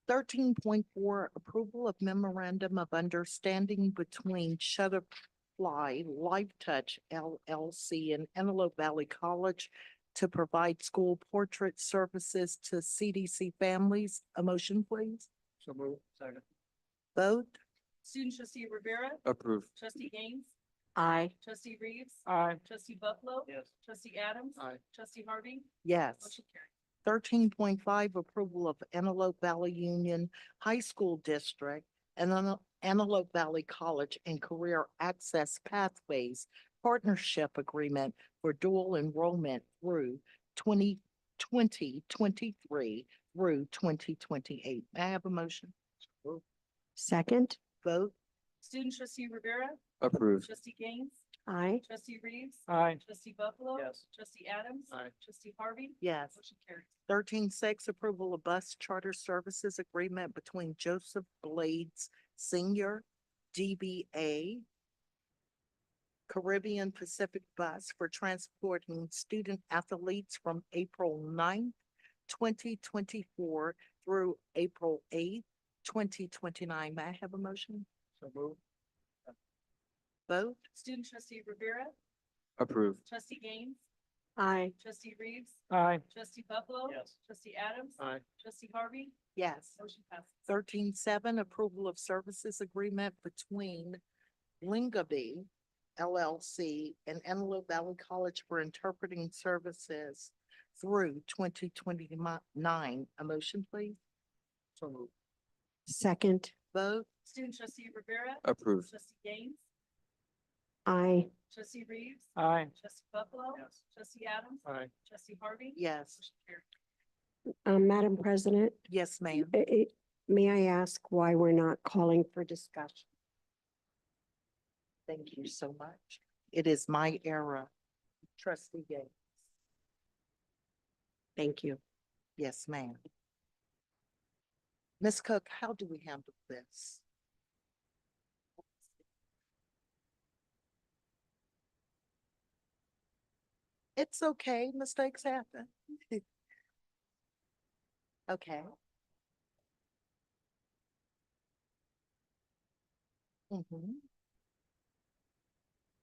13.4, approval of memorandum of understanding between Fly Life Touch LLC in Antelope Valley College to provide school portrait services to CDC families. A motion, please. So move. Second. Vote. Student trustee Rivera, Approved. trustee Gaines, Aye. trustee Reeves, Aye. trustee Buffalo, Yes. trustee Adams, Aye. trustee Harvey, Yes. motion carried. 13.5, approval of Antelope Valley Union High School District and Antelope Valley College and Career Access Pathways Partnership Agreement for dual enrollment through 2023 through 2028. May I have a motion? Second. Vote. Student trustee Rivera, Approved. trustee Gaines, Aye. trustee Reeves, Aye. trustee Buffalo, Yes. trustee Adams, Aye. trustee Harvey, Yes. motion carries. 13.6, approval of bus charter services agreement between Joseph Blades Senior, DBA, Caribbean Pacific Bus for transporting student athletes from April 9th, 2024 through April 8th, 2029. May I have a motion? So move. Vote. Student trustee Rivera, Approved. trustee Gaines, Aye. trustee Reeves, Aye. trustee Buffalo, Yes. trustee Adams, Aye. trustee Harvey, Yes. motion passes. 13.7, approval of services agreement between Lingabee LLC and Antelope Valley College for interpreting services through 2029. A motion, please. So move. Second. Vote. Student trustee Rivera, Approved. trustee Gaines, Aye. trustee Reeves, Aye. trustee Buffalo, Yes. trustee Adams, Aye. trustee Harvey, Yes. motion carried. Madam President, Yes, ma'am. may I ask why we're not calling for discussion? Thank you so much. It is my era. Trustee Gaines. Thank you. Yes, ma'am. Ms. Cook, how do we handle this? It's okay, mistakes happen. Okay.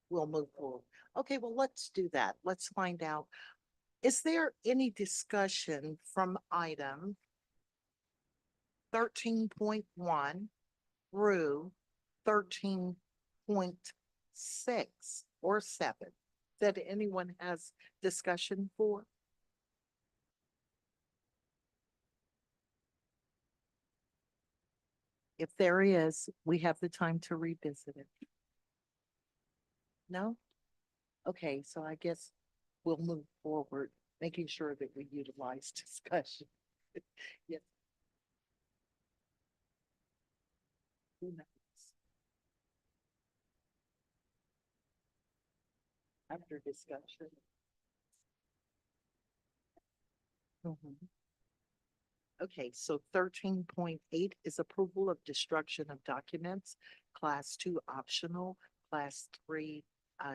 We'll move forward. Okay, well, let's do that. Let's find out. Is there any discussion from item 13.1 through 13.6 or 7 that anyone has discussion for? If there is, we have the time to revisit it. No? Okay, so I guess we'll move forward, making sure that we utilize discussion. Yes. Who knows? After discussion. Okay, so 13.8 is approval of destruction of documents, class 2 optional, class 3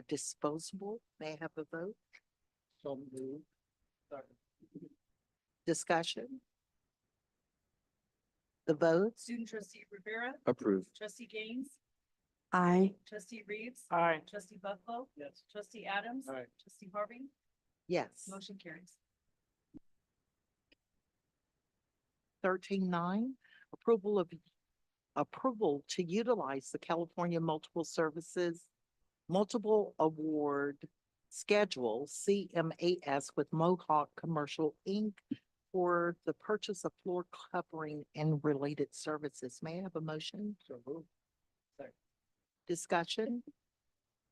disposable. May I have a vote? So move. Second. Discussion? The vote? Student trustee Rivera, Approved. trustee Gaines, Aye. trustee Reeves, Aye. trustee Buffalo, Yes. trustee Adams, Aye. trustee Harvey, Yes. motion carries. 13.9, approval to utilize the California Multiple Award Schedule, CMAS, with Mohawk Commercial Inc. for the purchase of floor covering and related services. May I have a motion? So move. Second. Discussion?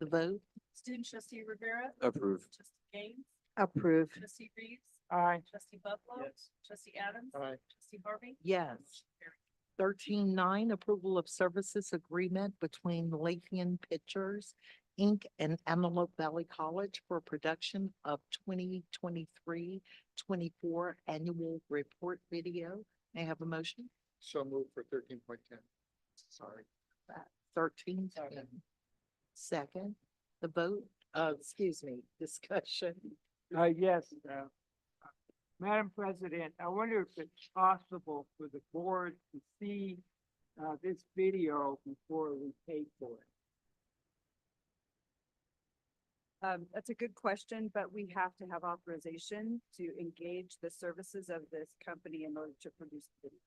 The vote? Student trustee Rivera, Approved. trustee Gaines, Approved. trustee Reeves, Aye. trustee Buffalo, Yes. trustee Adams, Aye. trustee Harvey, Yes. motion carries. 13.9, approval of services agreement between Lathian Pictures, Inc. and Antelope Valley College for production of 2023-24 annual report video. May I have a motion? So move for 13.10. Sorry. 13. Second. Second, the vote, excuse me, discussion. Yes, Madam President, I wonder if it's possible for the board to see this video before we pay for it. That's a good question, but we have to have authorization to engage the services of this company in order to produce the video.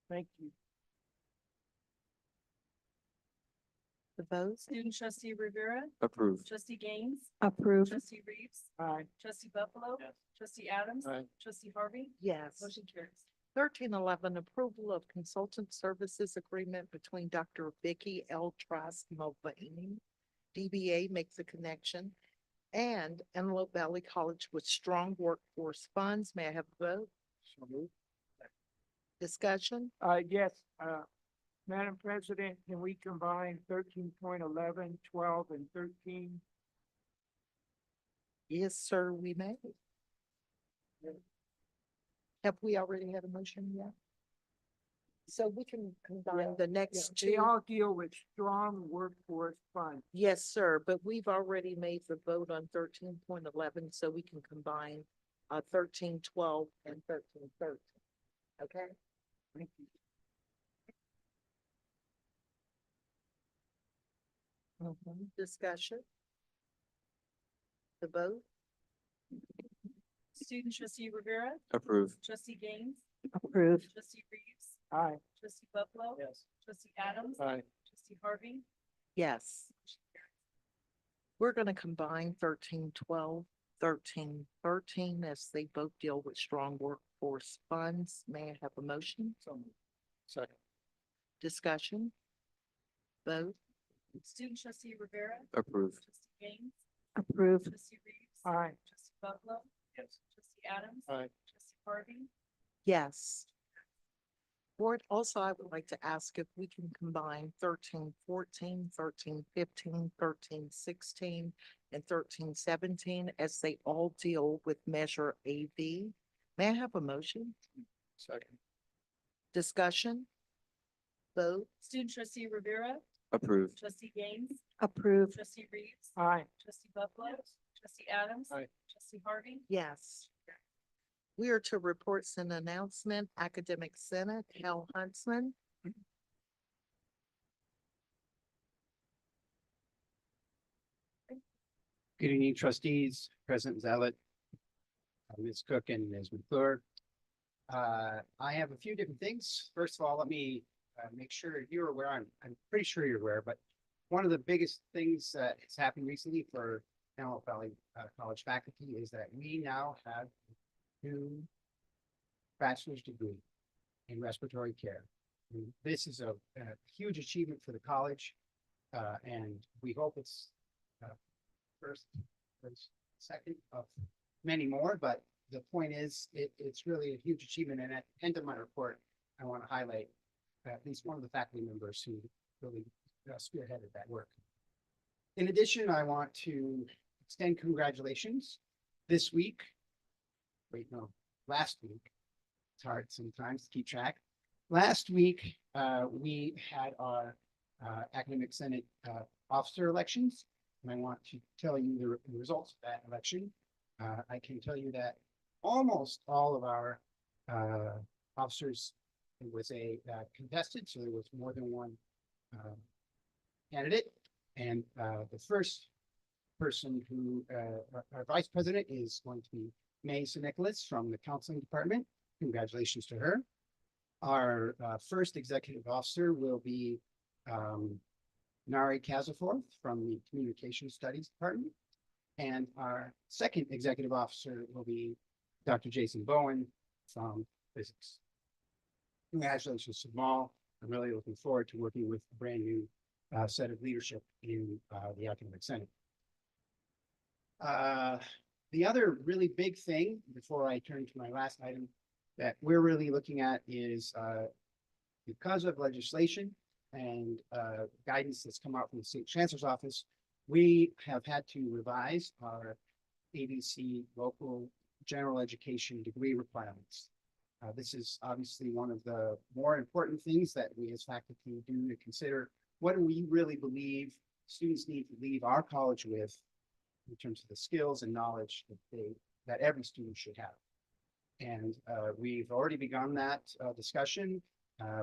Thank you. The vote? Student trustee Rivera, Approved. trustee Gaines, Approved. trustee Aye. trustee Buffalo, Yes. trustee Adams, Aye. trustee Harvey, Yes. motion carries. 1311, approval of consultant services agreement between Dr. Vicky L. Trask Mulvaney, DBA Makes a Connection, and Antelope Valley College with strong workforce funds. May I have a vote? So moved. Discussion? Yes, Madam President, can we combine 13.11, 12, and 13? Yes, sir, we may. Have we already had a motion yet? So we can combine the next They two. all deal with strong workforce funds. Yes, sir, but we've already made the vote on 13.11, so we can combine 13.12 and 13.13. Okay? Thank you. Discussion? The vote? Student trustee Rivera, Approved. trustee Gaines, Approved. trustee Reeves, Aye. trustee Buffalo, Yes. trustee Adams, Aye. trustee Harvey, Yes. We're gonna combine 13.12, 13.13 as they both deal with strong workforce funds. May I have a motion? So moved. Second. Discussion? Vote? student trustee Rivera, Approved. trustee Gaines, Approved. trustee Reeves, Aye. trustee Buffalo, Yes. trustee Adams, Aye. trustee Harvey, Yes. Board, also, I would like to ask if we can combine 13.14, 13.15, 13.16, and 13.17 as they all deal with Measure AV. May I have a motion? Second. Discussion? Vote? student trustee Rivera, Approved. trustee Gaines, Approved. trustee Reeves, Aye. trustee Buffalo, trustee Adams, Aye. trustee Harvey, Yes. We are to reports and announcement, Academic Senate, Hal Huntsman. Good evening, trustees, President Zealot, Ms. Cook and Ms. McClure. I have a few different things. First of all, let me make sure you're aware, I'm pretty sure you're aware, but one of the biggest things that has happened recently for Antelope Valley College faculty is that we now have a new bachelor's degree in respiratory care. And this is a huge achievement for the college, and we hope it's first, second of many more, but the point is, it's really a huge achievement. And at the end of my report, I want to highlight at least one of the faculty members who really spearheaded that work. In addition, I want to extend congratulations this week. Last week. It's hard sometimes to keep track. Last week, we had our academic senate officer elections. And I want to tell you the results of that election. I can tell you that almost all of our officers, it was a contested, so there was more than one candidate. And the first person who, our vice president is going to be May Nicholas from the counseling department. Congratulations to her. Our first executive officer will be Nari Kazaforth from the Communication Studies Department. And our second executive officer will be Dr. Jason Bowen from Physics. Congratulations to them all. I'm really looking forward to working with a brand new set of leadership in the Academic Senate. The other really big thing, before I turn to my last item, that we're really looking at is because of legislation and guidance that's come out from the state chancellor's office, we have had to revise our AVC local general education degree requirements. This is obviously one of the more important things that we as faculty do to consider. What do we really believe students need to leave our college with in terms of the skills and knowledge that every student should have? And we've already begun that discussion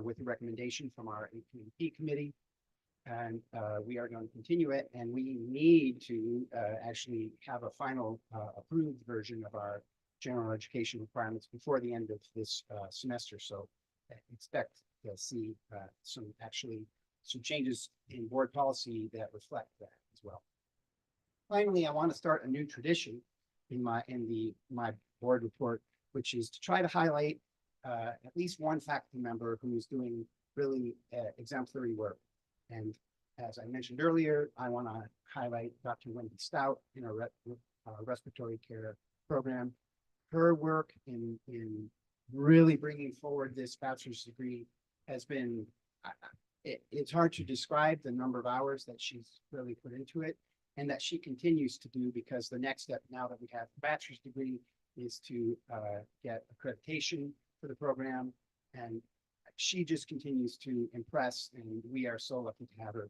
with a recommendation from our APP committee. And we are going to continue it, and we need to actually have a final approved version of our general education requirements before the end of this semester. So expect to see some changes in board policy that reflect that as well. Finally, I want to start a new tradition in my board report, which is to try to highlight at least one faculty member who is doing really exemplary work. And as I mentioned earlier, I want to highlight Dr. Wendy Stout in our respiratory care program. Her work in really bringing forward this bachelor's degree has been, it's hard to describe the number of hours that she's really put into it, and that she continues to do, because the next step now that we have a bachelor's degree is to get accreditation for the program. And she just continues to impress, and we are so lucky to have her.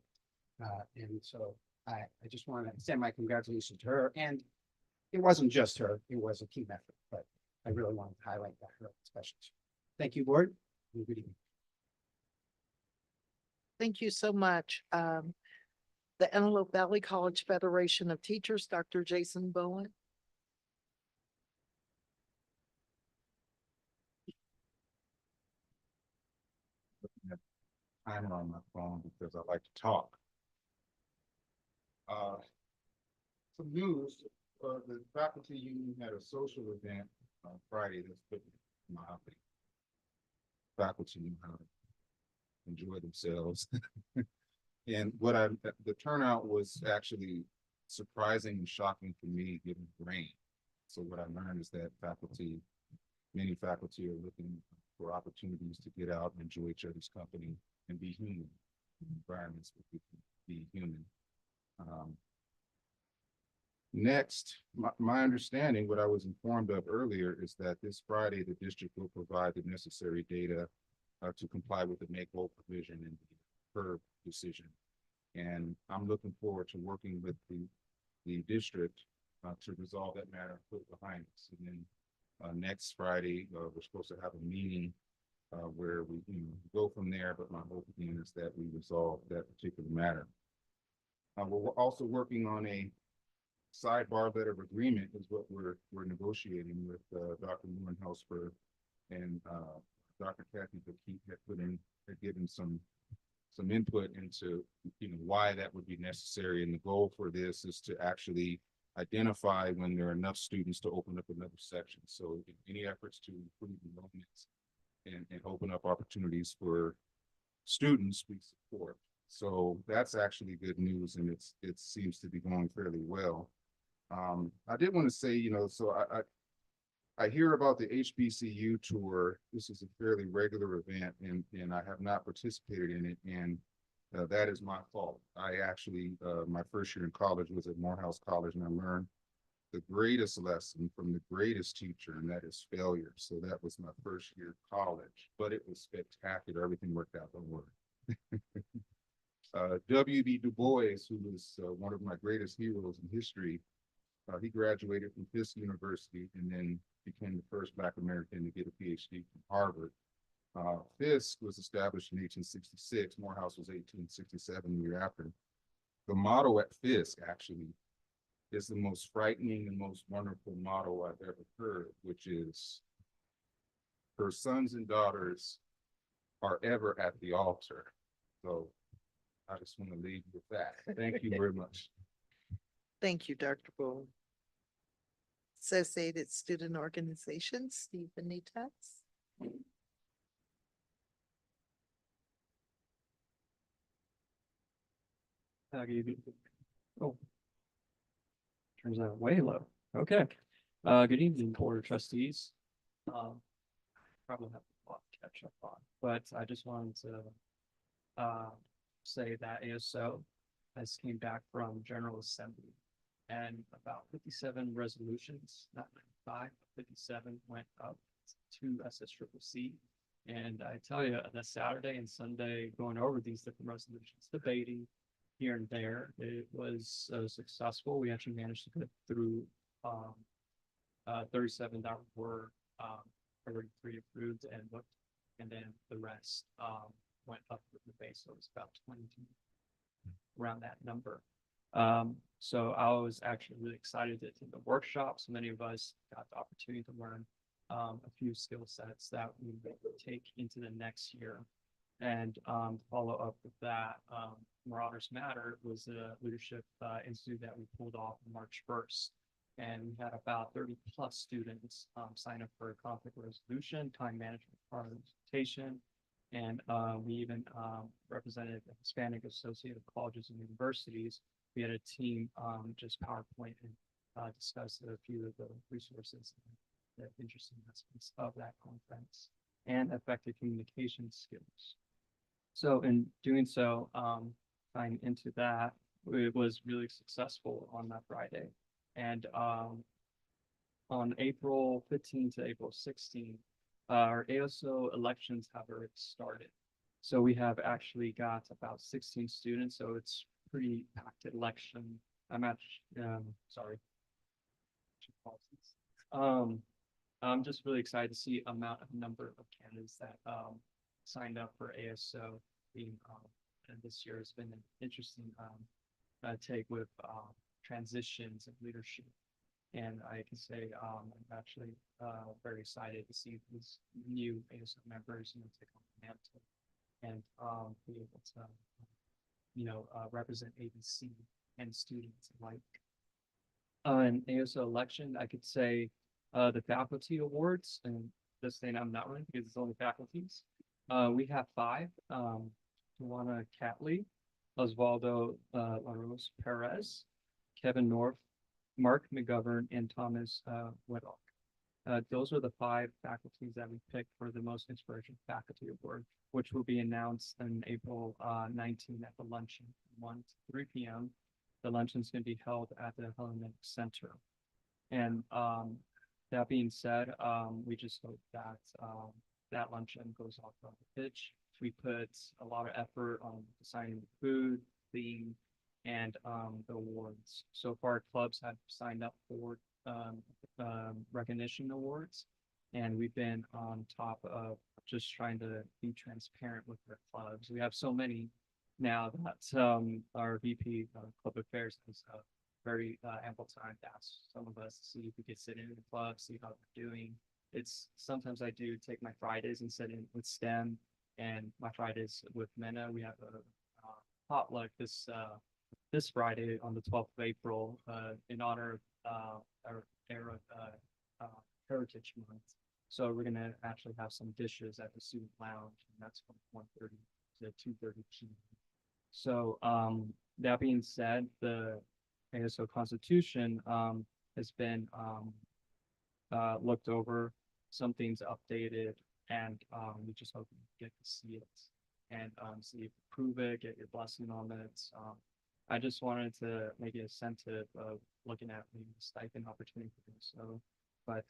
And so I just want to extend my congratulations to her. And it wasn't just her, it was a team effort, but I really wanted to highlight that her especially. Thank you, board, and good evening. Thank you so much. The Antelope Valley College Federation of Teachers, Dr. Jason Bowen. Timer on my phone because I like to talk. Some news, the faculty union had a social event on Friday that's put my faculty knew how to enjoy themselves. And the turnout was actually surprising and shocking for me given the rain. So what I learned is that many faculty are looking for opportunities to get out and enjoy each other's company and be human in environments where we can be human. Next, my understanding, what I was informed of earlier, is that this Friday, the district will provide the necessary data to comply with the make whole provision in the PERB decision. And I'm looking forward to working with the district to resolve that matter and put it behind us. And then next Friday, we're supposed to have a meeting where we go from there. But my hope again is that we resolve that particular matter. We're also working on a sidebar letter of agreement, is what we're negotiating with Dr. Neuenhelsper and Dr. Kathy Keith had given some input into why that would be necessary. And the goal for this is to actually identify when there are enough students to open up another section. So any efforts to improve enrollments and open up opportunities for students we support. So that's actually good news, and it seems to be going fairly well. I did want to say, so I hear about the HBCU tour. This is a fairly regular event, and I have not participated in it, and that is my fault. I actually, my first year in college was at Morehouse College, and I learned the greatest lesson from the greatest teacher, and that is failure. So that was my first year of college, but it was spectacular. Everything worked out, don't worry. W.B. Du Bois, who was one of my greatest heroes in history, he graduated from Fisk University and then became the first Black American to get a PhD from Harvard. Fisk was established in 1866. Morehouse was 1867, the year after. The motto at Fisk actually is the most frightening and most wonderful motto I've ever heard, which is, "Her sons and daughters are ever at the altar." So I just want to leave with that. Thank you very much. Thank you, Dr. Bowen. Associated Student Organizations, Stephen Netatz. Oh. Turns out way low. Okay. Good evening, Board of Trustees. Probably have a lot to catch up on, but I just wanted to say that ASO has came back from General Assembly, and about 57 resolutions, not 95, 57 went up to SSCCC. And I tell you, the Saturday and Sunday going over these different resolutions, debating here and there, it was successful. We actually managed to get through 37 that were already pre-approved and looked, and then the rest went up with the base, so it was about 22 around that number. So I was actually really excited to attend the workshops. Many of us got the opportunity to learn a few skill sets that we will take into the next year. And to follow up with that, Marauders Matter was a leadership institute that we pulled off on March 1st. And we had about 30 plus students sign up for a conflict resolution, time management presentation. And we even represented the Hispanic Associated Colleges and Universities. We had a team just PowerPoint and discuss a few of the resources and the interesting aspects of that conference and effective communication skills. So in doing so, tying into that, it was really successful on that Friday. And on April 15 to April 16, our ASO elections have already started. So we have actually got about 16 students, so it's pretty packed election. Sorry. I'm just really excited to see number of candidates that signed up for ASO being and this year has been an interesting take with transitions and leadership. And I can say I'm actually very excited to see these new ASO members, take on the mantle and be able to, represent AVC and students alike. An ASO election, I could say the faculty awards, and this thing I'm not running because it's only faculties. We have 5, Juana Catley, Osvaldo LaRose Perez, Kevin North, Mark McGovern, and Thomas Weddock. Those are the 5 faculties that we picked for the Most Inspirational Faculty Award, which will be announced on April 19 at the luncheon, 1 to 3 p.m. The luncheon is going to be held at the Palmdale Center. And that being said, we just hope that that luncheon goes off on the pitch. We put a lot of effort on designing the food, theme, and the awards. So far, clubs have signed up for recognition awards, and we've been on top of just trying to be transparent with our clubs. We have so many now that our VP Club Affairs has very ample time to ask some of us to see if we could sit in the club, see how they're doing. It's sometimes I do take my Fridays and sit in with STEM, and my Fridays with MENA. We have a potluck this Friday on the 12th of April in honor of our Heritage Month. So we're gonna actually have some dishes at the student lounge, and that's from 1:30 to 2:30 p.m. So that being said, the ASO Constitution has been looked over, some things updated, and we just hope you get to see it and see if you approve it, get your blessing on it. I just wanted to make an incentive of looking at maybe the stipend opportunity for this. So, but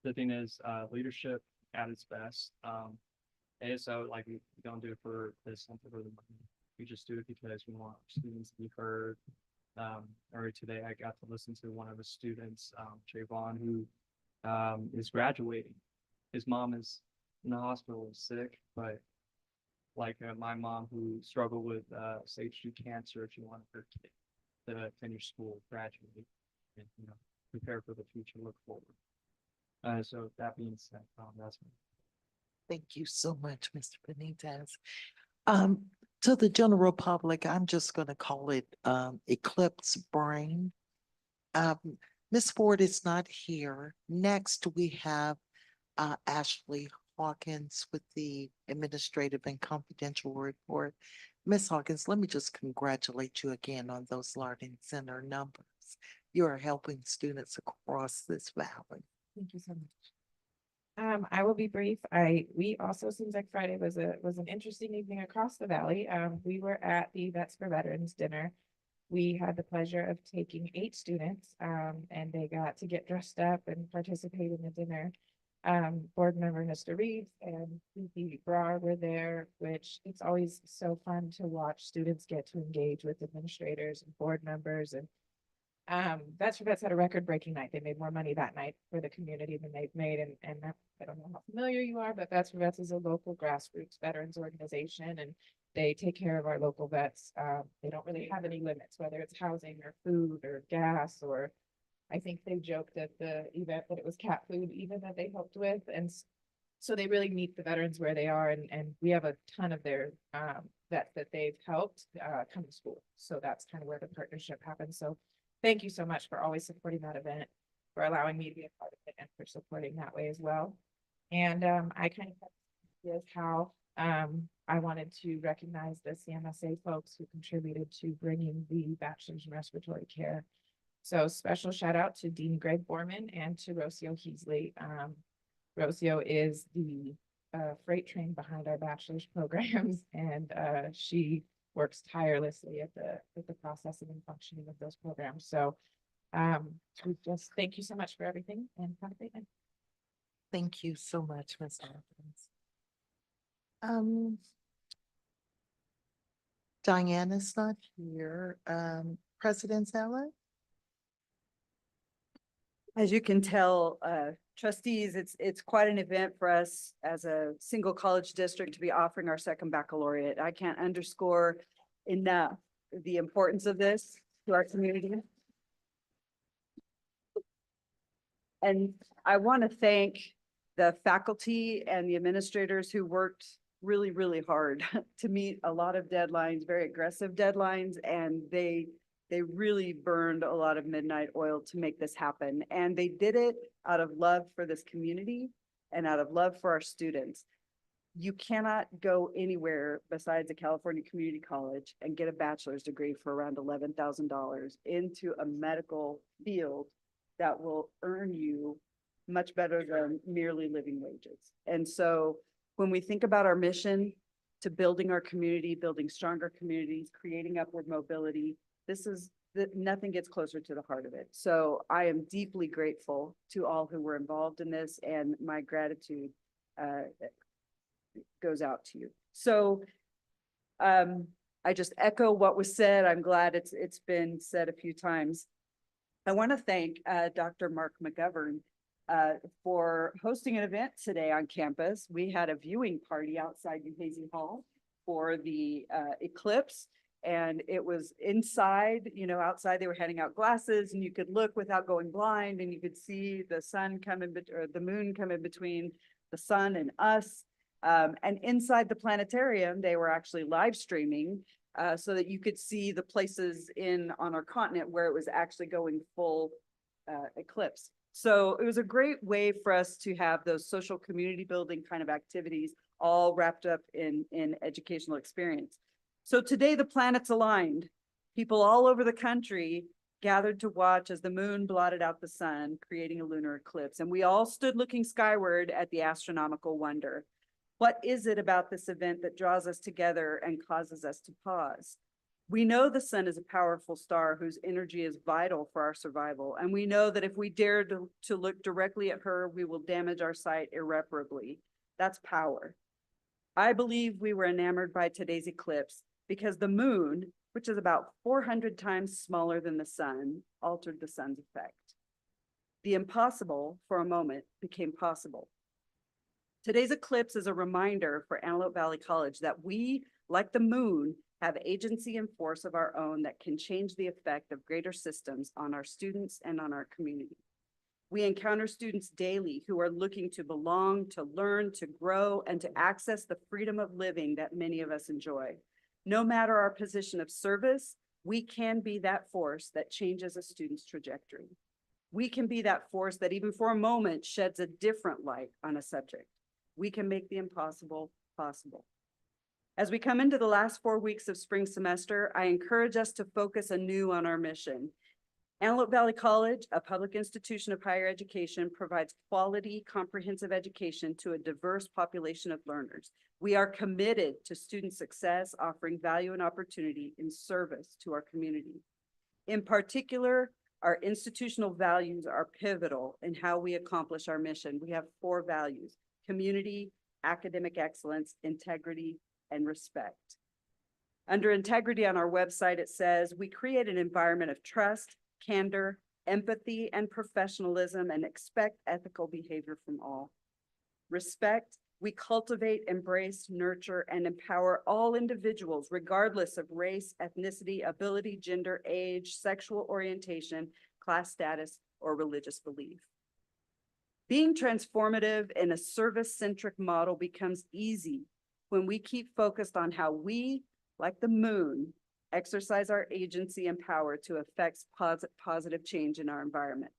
the thing is, leadership at its best. ASO, like we don't do it for the incentive or the money. We just do it because we want students to be heard. Earlier today, I got to listen to one of the students, Trayvon, who is graduating. His mom is in the hospital, sick, but like my mom who struggled with stage 2 cancer, she wanted her kid to finish school, graduate, and prepare for the future, look forward. So that being said, that's me. Thank you so much, Mr. Benitez. To the general public, I'm just going to call it Eclipse Brain. Ms. Ford is not here. Next, we have Ashley Hawkins with the Administrative and Confidential Report. Ms. Hawkins, let me just congratulate you again on those Learning Center numbers. You are helping students across this valley. Thank you so much. I will be brief. We also, seems like Friday was an interesting evening across the valley. We were at the Vets for Veterans dinner. We had the pleasure of taking 8 students, and they got to get dressed up and participate in the dinner. Board member Mr. Reeves and VP Brar were there, which it's always so fun to watch students get to engage with administrators and board members. And Vets for Vets had a record-breaking night. They made more money that night for the community than they've made. And I don't know how familiar you are, but Vets for Vets is a local grassroots veterans organization, and They take care of our local vets. They don't really have any limits, whether it's housing or food or gas, or I think they joked at the event that it was cat food even that they helped with. And so they really meet the veterans where they are, and we have a ton of their vets that they've helped come to school. So that's kind of where the partnership happens. So thank you so much for always supporting that event, for allowing me to be a part of it, and for supporting that way as well. And I kind of is how I wanted to recognize the CMSA folks who contributed to bringing the bachelor's in respiratory care. So special shout out to Dean Greg Borman and to Rocio Heasley. Rocio is the freight train behind our bachelor's programs, and she works tirelessly at the processing and functioning of those programs. So we just thank you so much for everything, and have a great night. Thank you so much, Ms. Athens. Diana's not here. President Zeller? As you can tell, trustees, it's quite an event for us as a single college district to be offering our second baccalaureate. I can't underscore enough the importance of this to our community. And I want to thank the faculty and the administrators who worked really, really hard to meet a lot of deadlines, very aggressive deadlines, and they really burned a lot of midnight oil to make this happen. And they did it out of love for this community and out of love for our students. You cannot go anywhere besides a California community college and get a bachelor's degree for around $11,000 into a medical field that will earn you much better than merely living wages. And so when we think about our mission to building our community, building stronger communities, creating upward mobility, this is that nothing gets closer to the heart of it. So I am deeply grateful to all who were involved in this, and my gratitude goes out to you. So I just echo what was said. I'm glad it's been said a few times. I want to thank Dr. Mark McGovern for hosting an event today on campus. We had a viewing party outside Uhazy Hall for the eclipse, and it was inside, outside they were handing out glasses, and you could look without going blind, and you could see the sun come in, or the moon come in between the sun and us. And inside the planetarium, they were actually live streaming so that you could see the places on our continent where it was actually going full eclipse. So it was a great way for us to have those social community building kind of activities all wrapped up in educational experience. So today the planets aligned. People all over the country gathered to watch as the moon blotted out the sun, creating a lunar eclipse. And we all stood looking skyward at the astronomical wonder. What is it about this event that draws us together and causes us to pause? We know the sun is a powerful star whose energy is vital for our survival. And we know that if we dare to look directly at her, we will damage our sight irreparably. That's power. I believe we were enamored by today's eclipse because the moon, which is about 400 times smaller than the sun, altered the sun's effect. The impossible, for a moment, became possible. Today's eclipse is a reminder for Antelope Valley College that we, like the moon, have agency and force of our own that can change the effect of greater systems on our students and on our community. We encounter students daily who are looking to belong, to learn, to grow, and to access the freedom of living that many of us enjoy. No matter our position of service, we can be that force that changes a student's trajectory. We can be that force that even for a moment sheds a different light on a subject. We can make the impossible possible. As we come into the last 4 weeks of spring semester, I encourage us to focus anew on our mission. Antelope Valley College, a public institution of higher education, provides quality, comprehensive education to a diverse population of learners. We are committed to student success, offering value and opportunity in service to our community. In particular, our institutional values are pivotal in how we accomplish our mission. We have 4 values: community, academic excellence, integrity, and respect. Under integrity on our website, it says, we create an environment of trust, candor, empathy, and professionalism, and expect ethical behavior from all. Respect, We cultivate, embrace, nurture, and empower all individuals regardless of race, ethnicity, ability, gender, age, sexual orientation, class status, or religious belief. Being transformative in a service-centric model becomes easy when we keep focused on how we, like the moon, exercise our agency and power to affect positive change in our environment.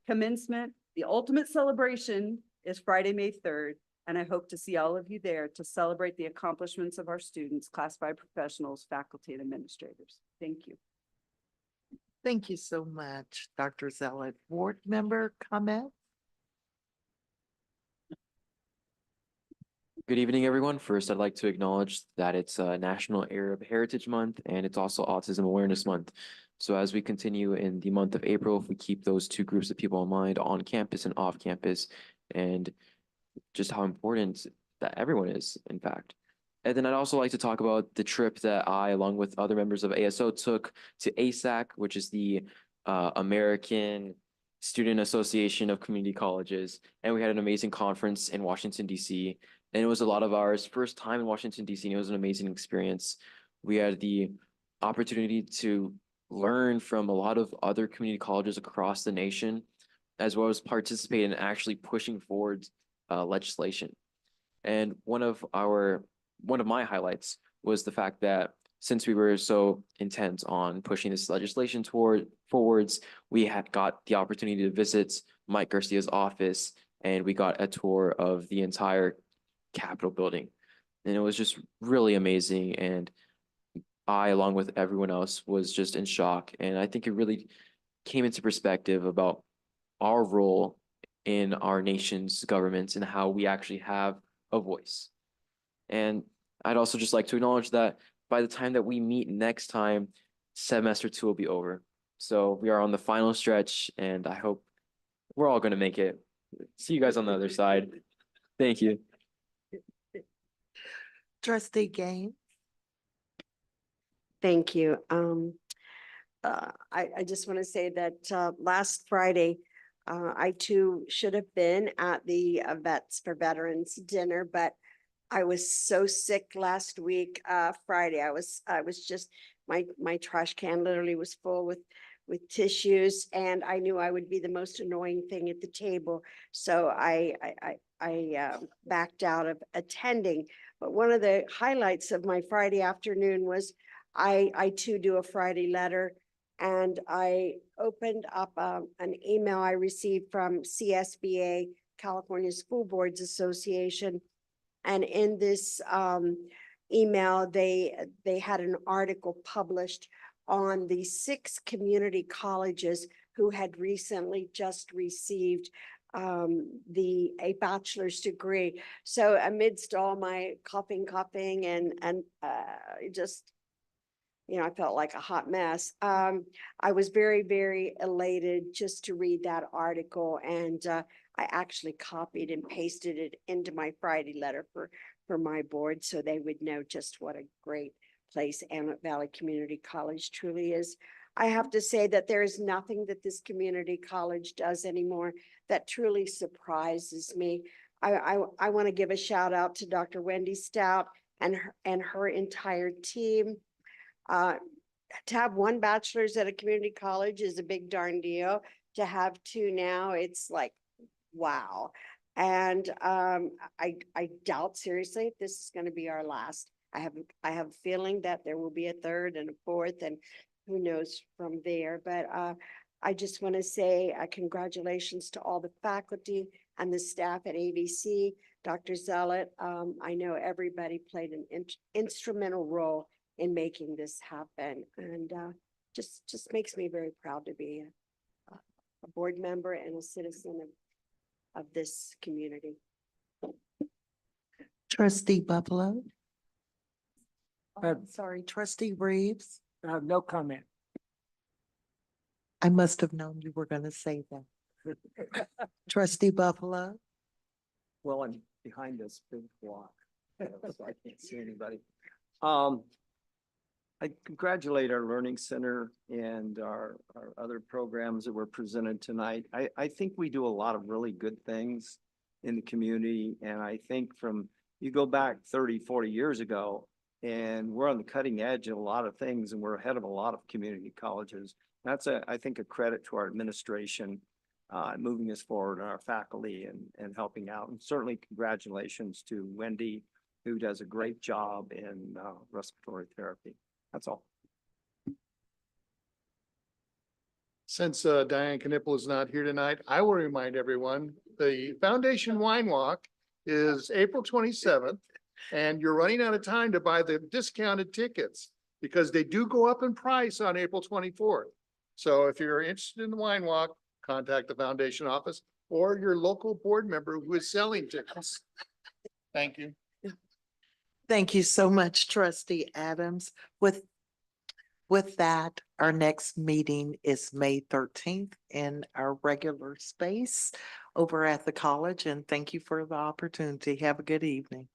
Commencement, the ultimate celebration, is Friday, May 3rd, and I hope to see all of you there to celebrate the accomplishments of our students, classified professionals, faculty, and administrators. Thank you. Thank you so much, Dr. Zealot. Board member comment? Good evening, everyone. First, I'd like to acknowledge that it's National Arab Heritage Month and it's also Autism Awareness Month. So as we continue in the month of April, if we keep those two groups of people in mind on campus and off campus, and just how important that everyone is, in fact. And then I'd also like to talk about the trip that I, along with other members of ASO, took to ASAC, which is the American Student Association of Community Colleges. And we had an amazing conference in Washington, D.C. And it was a lot of ours first time in Washington, D.C. and it was an amazing experience. We had the opportunity to learn from a lot of other community colleges across the nation, as well as participate in actually pushing forward legislation. And one of my highlights was the fact that since we were so intent on pushing this legislation forwards, we had got the opportunity to visit Mike Garcia's office, and we got a tour of the entire Capitol building. And it was just really amazing. And I, along with everyone else, was just in shock. And I think it really came into perspective about our role in our nation's government and how we actually have a voice. And I'd also just like to acknowledge that by the time that we meet next time, semester 2 will be over. So we are on the final stretch, and I hope we're all going to make it. See you guys on the other side. Thank you. Trustee Gaines? Thank you. I just want to say that last Friday, I too should have been at the Vets for Veterans dinner, but I was so sick last week, Friday. I was just, my trash can literally was full with tissues, and I knew I would be the most annoying thing at the table. So I backed out of attending. But one of the highlights of my Friday afternoon was I too do a Friday letter, and I opened up an email I received from CSBA, California School Boards Association. And in this email, they had an article published on the 6 community colleges who had recently just received a bachelor's degree. So amidst all my coughing and just, you know, I felt like a hot mess. I was very, very elated just to read that article, and I actually copied and pasted it into my Friday letter for my board, so they would know just what a great place Antelope Valley Community College truly is. I have to say that there is nothing that this community college does anymore that truly surprises me. I want to give a shout out to Dr. Wendy Stout and her entire team. To have 1 bachelor's at a community college is a big darn deal. To have 2 now, it's like, wow. And I doubt seriously if this is going to be our last. I have a feeling that there will be a 3rd and a 4th, and who knows from there. But I just want to say congratulations to all the faculty and the staff at AVC. Dr. Zealot, I know everybody played an instrumental role in making this happen, and just makes me very proud to be a board member and a citizen of this community. Trustee Buffalo? Sorry, Trustee Reeves? No comment. I must have known you were going to say that. Trustee Buffalo? Well, I'm behind this big block, so I can't see anybody. I congratulate our Learning Center and our other programs that were presented tonight. I think we do a lot of really good things in the community, and I think from you go back 30, 40 years ago, and we're on the cutting edge of a lot of things, and we're ahead of a lot of community colleges. That's I think, a credit to our administration, moving us forward, and our faculty, and helping out. And certainly congratulations to Wendy, who does a great job in respiratory therapy. That's all. Since Diane Knipple is not here tonight, I will remind everyone, the Foundation Wine Walk is April 27th, and you're running out of time to buy the discounted tickets because they do go up in price on April 24th. So if you're interested in the wine walk, contact the foundation office or your local board member who is selling tickets. Thank you. Thank you so much, Trustee Adams. With that, our next meeting is May 13th in our regular space over at the college. And thank you for the opportunity. Have a good evening.